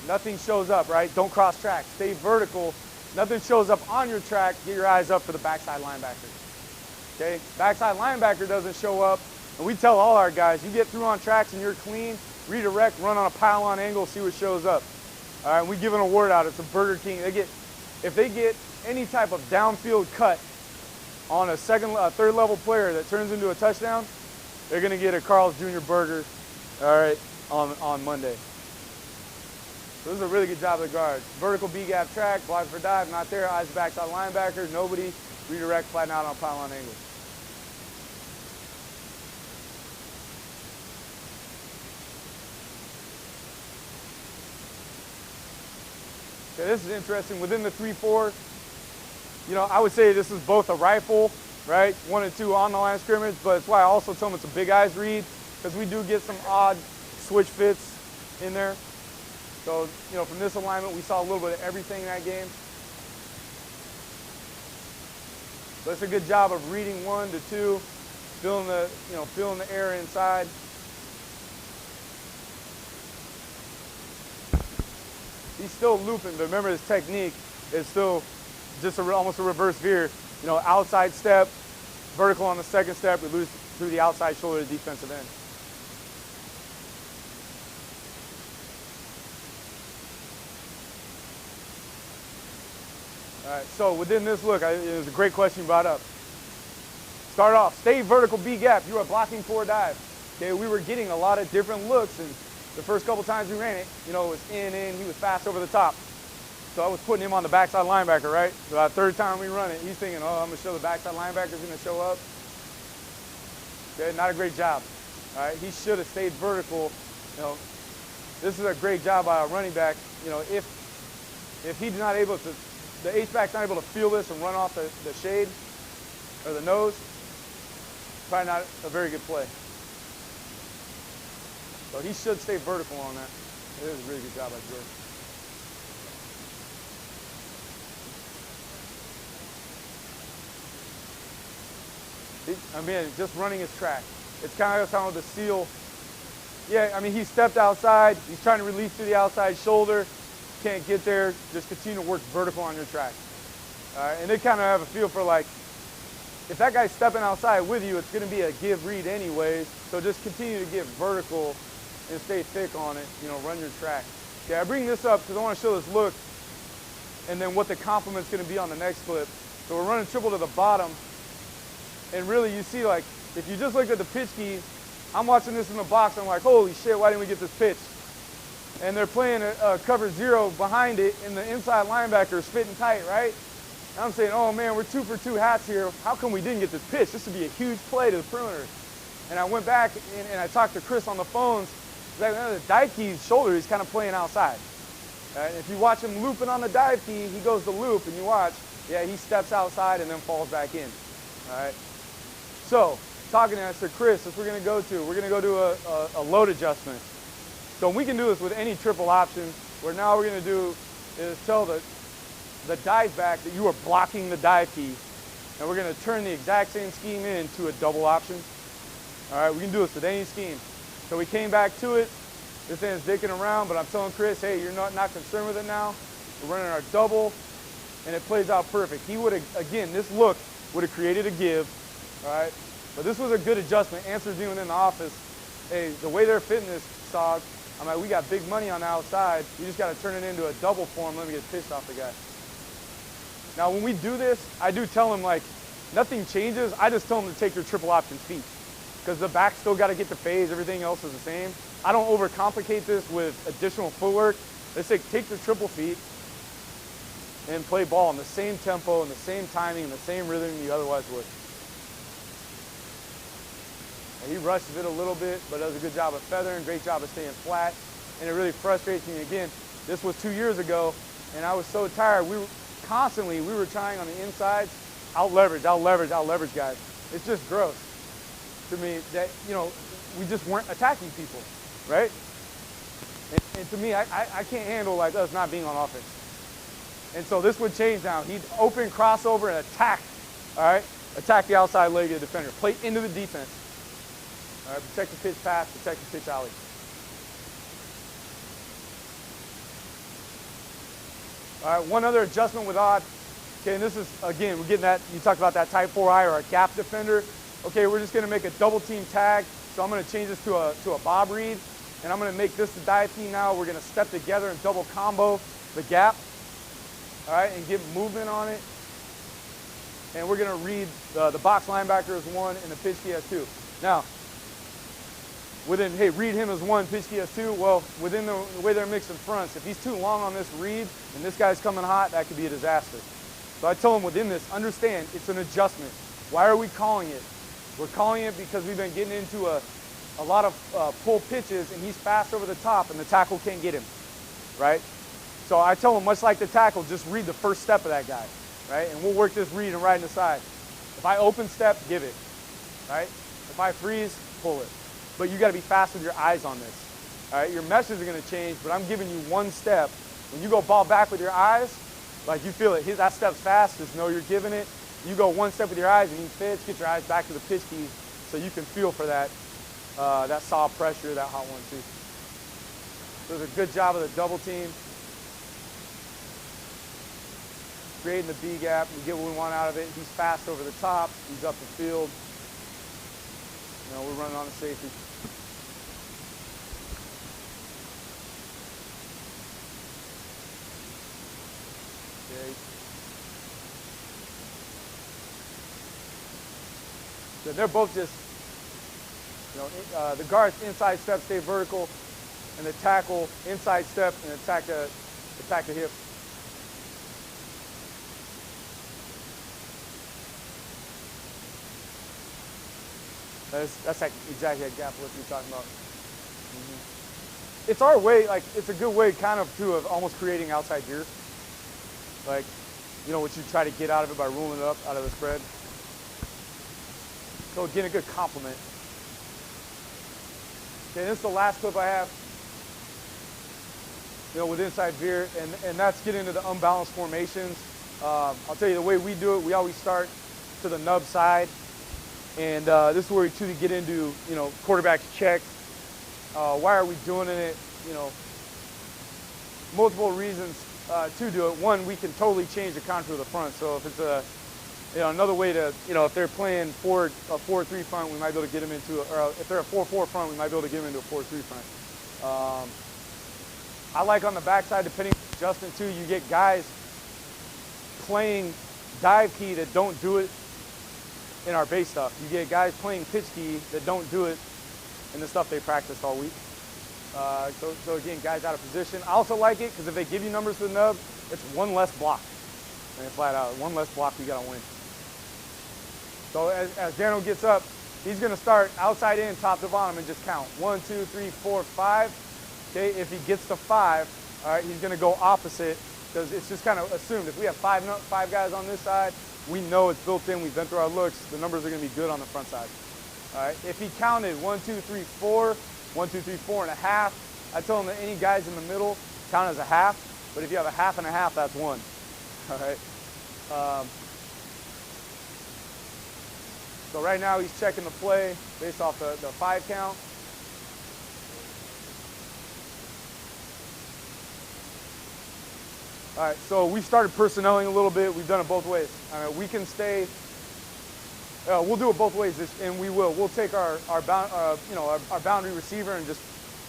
S2: Nothing shows up, right? Don't cross track. Stay vertical. Nothing shows up on your track. Get your eyes up for the backside linebacker. Okay? Backside linebacker doesn't show up. And we tell all our guys, you get through on tracks and you're clean, redirect, run on a pile-on angle, see what shows up. All right, we give an award out. It's a Burger King. If they get any type of downfield cut on a third level player that turns into a touchdown, they're going to get a Carl's Jr. burger, all right, on Monday. So this is a really good job of the guard. Vertical B-gap track, block for dive, not there. Eyes backside linebacker, nobody. Redirect, flatten out on pylon angle. Okay, this is interesting. Within the 3-4, you know, I would say this is both a rifle, right? 1 and 2 on the line of scrimmage, but it's why I also tell them it's a big eyes read, because we do get some odd switch fits in there. So, you know, from this alignment, we saw a little bit of everything in that game. But it's a good job of reading 1 to 2, feeling the air inside. He's still looping, but remember his technique is still just almost a reverse veer. You know, outside step, vertical on the second step, we lose through the outside shoulder to defensive end. All right, so within this look, it was a great question you brought up. Start off, stay vertical B gap. You are blocking for a dive. Okay, we were getting a lot of different looks, and the first couple times we ran it, you know, it was in, he was fast over the top. So I was putting him on the backside linebacker, right? So that third time we run it, he's thinking, oh, I'm gonna show the backside linebacker's gonna show up. Okay, not a great job. All right, he should have stayed vertical. You know, this is a great job by a running back. You know, if he's not able to, the H-back's not able to feel this and run off the shade or the nose, probably not a very good play. So he should stay vertical on that. It is a really good job by Jordan. I mean, just running his track. It's kind of like with the seal. Yeah, I mean, he stepped outside. He's trying to release through the outside shoulder. Can't get there. Just continue to work vertical on your track. All right, and they kind of have a feel for like, if that guy's stepping outside with you, it's going to be a give read anyways. So just continue to get vertical and stay thick on it. You know, run your track. Okay, I bring this up because I want to show this look and then what the complement's going to be on the next clip. So we're running triple to the bottom. And really, you see, like, if you just look at the pitch key, I'm watching this in the box. I'm like, holy shit, why didn't we get this pitch? And they're playing a cover 0 behind it, and the inside linebacker is fitting tight, right? And I'm saying, oh man, we're 2 for 2 hats here. How come we didn't get this pitch? This would be a huge play to the perimeter. And I went back and I talked to Chris on the phones. Like, the dive key's shoulder, he's kind of playing outside. If you watch him looping on the dive key, he goes to loop, and you watch, yeah, he steps outside and then falls back in. All right. So, talking to him, I said, Chris, we're going to go do a load adjustment. So we can do this with any triple option, where now we're going to do is tell the dive back that you are blocking the dive key, and we're going to turn the exact same scheme into a double option. All right, we can do this with any scheme. So we came back to it. This end's dicking around, but I'm telling Chris, hey, you're not concerned with it now. We're running our double, and it plays out perfect. He would have, again, this look would have created a give. All right, but this was a good adjustment. Answer's being within the office. Hey, the way they're fitting this SOG, I'm like, we got big money on the outside. You just got to turn it into a double form. Let me get pissed off the guy. Now, when we do this, I do tell him, like, nothing changes. I just tell him to take your triple option feet, because the back still got to get the phase. Everything else is the same. I don't overcomplicate this with additional footwork. They say take the triple feet and play ball in the same tempo and the same timing and the same rhythm you otherwise would. He rushes it a little bit, but does a good job of feathering, great job of staying flat. And it really frustrates me. Again, this was 2 years ago, and I was so tired. We were trying on the insides, out leverage guys. It's just gross to me that, you know, we just weren't attacking people, right? And to me, I can't handle like us not being on offense. And so this would change now. He'd open, crossover, and attack, all right? Attack the outside leg of the defender. Play into the defense. All right, protect the pitch pass, protect the pitch alley. All right, one other adjustment with odd. Okay, and this is, again, we're getting that, you talked about that type 4i or a gap defender. Okay, we're just gonna make a double team tag. So I'm gonna change this to a bob read, and I'm gonna make this the dive team now. We're gonna step together and double combo the gap, all right, and get movement on it. And we're gonna read the box linebacker as 1 and the pitch key as 2. Now, read him as 1, pitch key as 2. Well, within the way they're mixing fronts, if he's too long on this read and this guy's coming hot, that could be a disaster. So I tell him within this, understand it's an adjustment. Why are we calling it? We're calling it because we've been getting into a lot of pull pitches, and he's fast over the top, and the tackle can't get him, right? So I tell them, much like the tackle, just read the first step of that guy, right? And we'll work this read and right in the side. If I open step, give it, right? If I freeze, pull it. But you got to be fast with your eyes on this, all right? Your meshes are going to change, but I'm giving you one step. When you go ball back with your eyes, like you feel it, that step's fast, just know you're giving it. You go one step with your eyes and he fits, get your eyes back to the pitch key so you can feel for that, that soft pressure, that hot 1-2. So it's a good job of the double team. Creating the B gap, we get what we want out of it. He's fast over the top, he's up the field. You know, we're running on the safety. Okay. So they're both just, you know, the guard's inside step, stay vertical, and the tackle inside step and attack the hip. That's like exactly that gap lift you're talking about. It's our way, like it's a good way kind of too of almost creating outside veer. Like, you know, what you try to get out of it by rolling it up out of the spread. So getting a good compliment. Okay, this is the last clip I have. You know, with inside veer, and that's getting into the unbalanced formations. I'll tell you the way we do it, we always start to the nub side. And this is where we truly get into, you know, quarterback's checks. Why are we doing it? You know, multiple reasons to do it. One, we can totally change the contour of the front. So if it's another way to, you know, if they're playing a 4-3 front, we might be able to get them into, or if they're a 4-4 front, we might be able to get them into a 4-3 front. I like on the backside, depending on Juston too, you get guys playing dive key that don't do it in our base stuff. You get guys playing pitch key that don't do it in the stuff they practiced all week. So again, guys out of position. I also like it because if they give you numbers for the nub, it's one less block. I mean, flat out, one less block you gotta win. So as Daniel gets up, he's gonna start outside in, top to bottom, and just count. 1, 2, 3, 4, 5. Okay, if he gets to 5, all right, he's gonna go opposite because it's just kind of assumed. If we have five guys on this side, we know it's built in, we've been through our looks, the numbers are gonna be good on the front side. All right, if he counted 1, 2, 3, 4, 1, 2, 3, 4 and a half, I tell him that any guys in the middle count as a half, but if you have a half and a half, that's 1. All right. So right now he's checking the play based off the 5 count. All right, so we started personnelling a little bit. We've done it both ways. We can stay. We'll do it both ways, and we will. We'll take our boundary receiver and just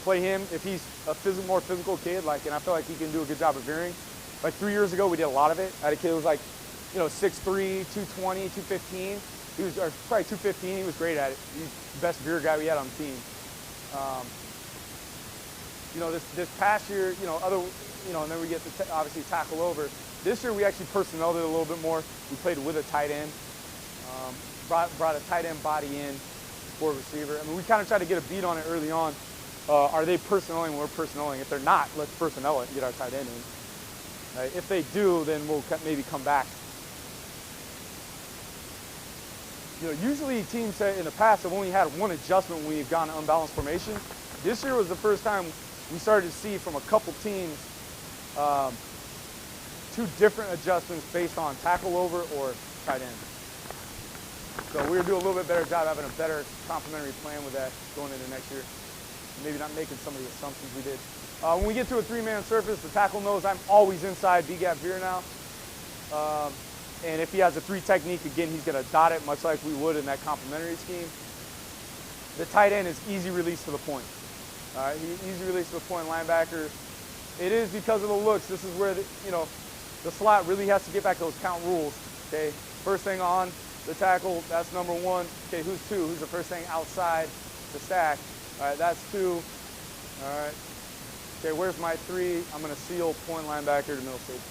S2: play him if he's a more physical kid. And I feel like he can do a good job of veering. Like 3 years ago, we did a lot of it. I had a kid who was like, 6'3", 220, 215. He was probably 215. He was great at it. He's the best veer guy we had on the team. This past year, and then we get to obviously tackle over. This year we actually personneled it a little bit more. We played with a tight end, brought a tight end body in for a receiver. I mean, we kind of tried to get a beat on it early on. Are they personnelling when we're personnelling? If they're not, let's personnel it and get our tight end in. Right? If they do, then we'll maybe come back. Usually teams in the past have only had one adjustment when we've gone unbalanced formation. This year was the first time we started to see from a couple teams 2 different adjustments based on tackle over or tight end. So we're gonna do a little bit better job having a better complementary plan with that going into next year. Maybe not making some of the assumptions we did. When we get to a 3-man surface, the tackle knows I'm always inside B-gap veer now. And if he has a 3 technique, again, he's gonna dot it much like we would in that complementary scheme. The tight end is easy release to the point. All right, easy release to the point linebacker. It is because of the looks. This is where the slot really has to get back to those count rules. Okay, first thing on the tackle, that's number 1. Okay, who's 2? Who's the first thing outside the stack? All right, that's 2. All right. Okay, where's my 3? I'm gonna seal point linebacker to middle safety.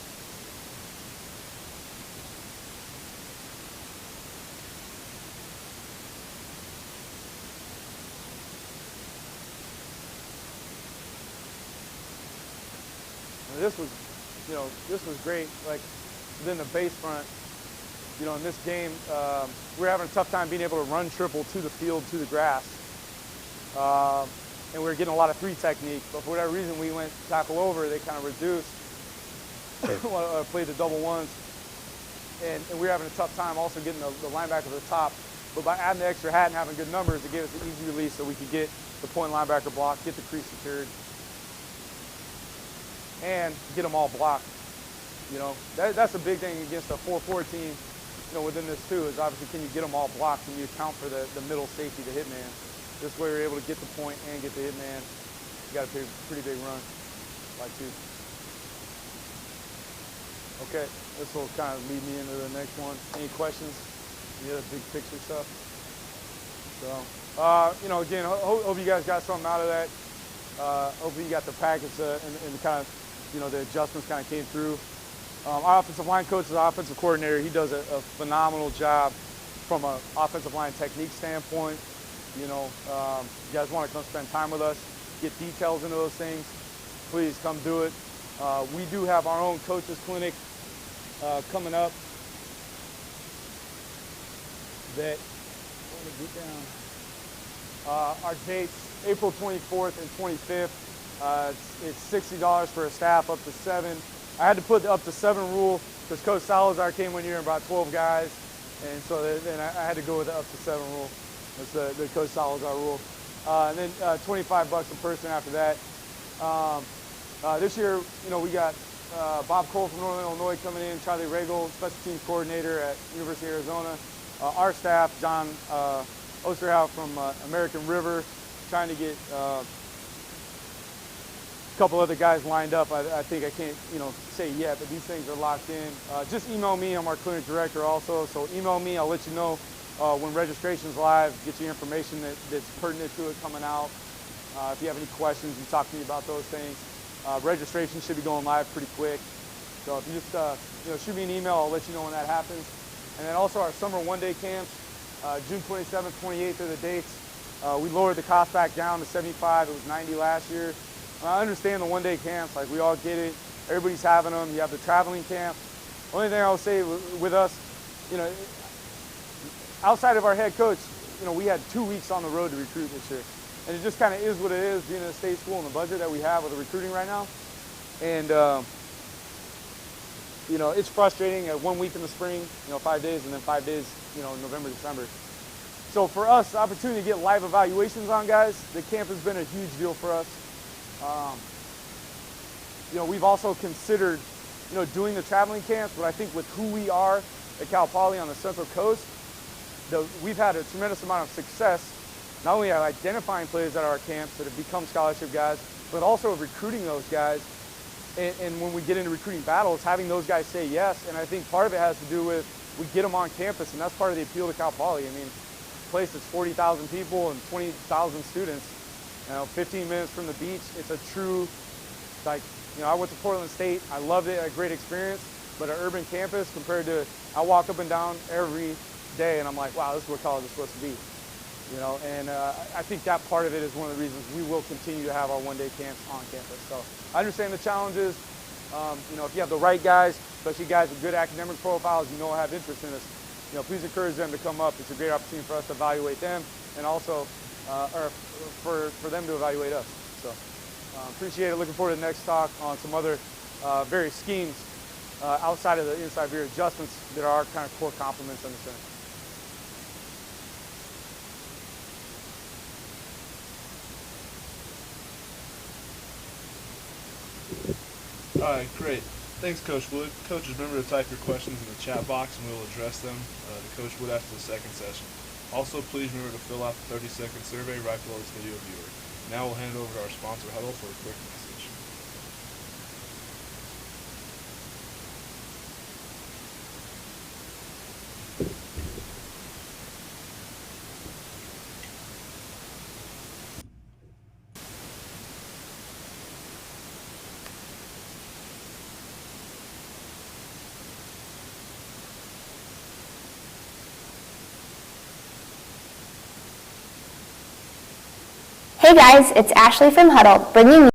S2: This was this was great. Like, then the base front, in this game, we were having a tough time being able to run triple to the field, to the grass. And we were getting a lot of three technique, but for whatever reason, we went tackle over, they kind of reduced, played the double ones. And we were having a tough time also getting the linebacker to the top. But by adding the extra hat and having good numbers, it gave us an easy release so we could get the point linebacker block, get the crease secured, and get them all blocked. That's a big thing against a 4-4 team, within this too, is obviously can you get them all blocked and you account for the middle safety, the hitman. This way you're able to get the point and get the hitman. You got a pretty big run by 2. Okay, this will kind of lead me into the next one. Any questions? Any other big picture stuff? So, again, hope you guys got something out of that. Hopefully you got the package and kind of, the adjustments kind of came through. Our offensive line coach is our offensive coordinator. He does a phenomenal job from an offensive line technique standpoint. You guys want to come spend time with us, get details into those things, please come do it. We do have our own coaches clinic coming up that, our dates, April 24th and 25th. It's $60 for a staff, up to 7. I had to put the up to 7 rule because Coach Salazar came one year and brought 12 guys, and so then I had to go with the up to 7 rule. That's the Coach Salazar rule. And then $25 a person after that. This year, we got Bob Cole from Northern Illinois coming in, Charlie Regal, special teams coordinator at University of Arizona. Our staff, John Osterhout from American River, trying to get a couple other guys lined up. I think I can't, say yet, but these things are locked in. Just email me. I'm our clinic director also, so email me. I'll let you know when registration's live, get you information that's pertinent to it coming out. If you have any questions, you talk to me about those things. Registration should be going live pretty quick. So if you just shoot me an email, I'll let you know when that happens. And then also our summer one-day camps, June 27th, 28th are the dates. We lowered the cost back down to $75. It was $90 last year. I understand the one-day camps, like we all get it. Everybody's having them. You have the traveling camp. Only thing I'll say with us, outside of our head coach, we had 2 weeks on the road to recruit this year. And it just kind of is what it is, being in a state school and the budget that we have with the recruiting right now. And, it's frustrating. 1 week in the spring, 5 days, and then 5 days, November, December. So for us, the opportunity to get live evaluations on guys, the camp has been a huge deal for us. We've also considered, doing the traveling camps, but I think with who we are at Cal Poly on the Central Coast, we've had a tremendous amount of success, not only at identifying players at our camps that have become scholarship guys, but also recruiting those guys. And when we get into recruiting battles, having those guys say yes. And I think part of it has to do with we get them on campus, and that's part of the appeal to Cal Poly. I mean, a place that's 40,000 people and 20,000 students, 15 minutes from the beach. It's a true, I went to Portland State. I loved it, a great experience. But an urban campus compared to, I walk up and down every day, and I'm like, wow, this is where college is supposed to be. And I think that part of it is one of the reasons we will continue to have our one-day camps on campus. So I understand the challenges. If you have the right guys, especially guys with good academic profiles, have interest in this, please encourage them to come up. It's a great opportunity for us to evaluate them, and also for them to evaluate us. So appreciate it. Looking forward to the next talk on some other various schemes outside of the inside Veer adjustments that are our kind of core complements in the center.
S1: All right, great. Thanks, Coach Wood. Coaches, remember to type your questions in the chat box and we will address them to Coach Wood after the second session. Also, please remember to fill out the 30-second survey right below this video viewer. Now we'll hand it over to our sponsor, Huddle, for a quick message.
S3: Hey guys, it's Ashley from Huddle, bringing you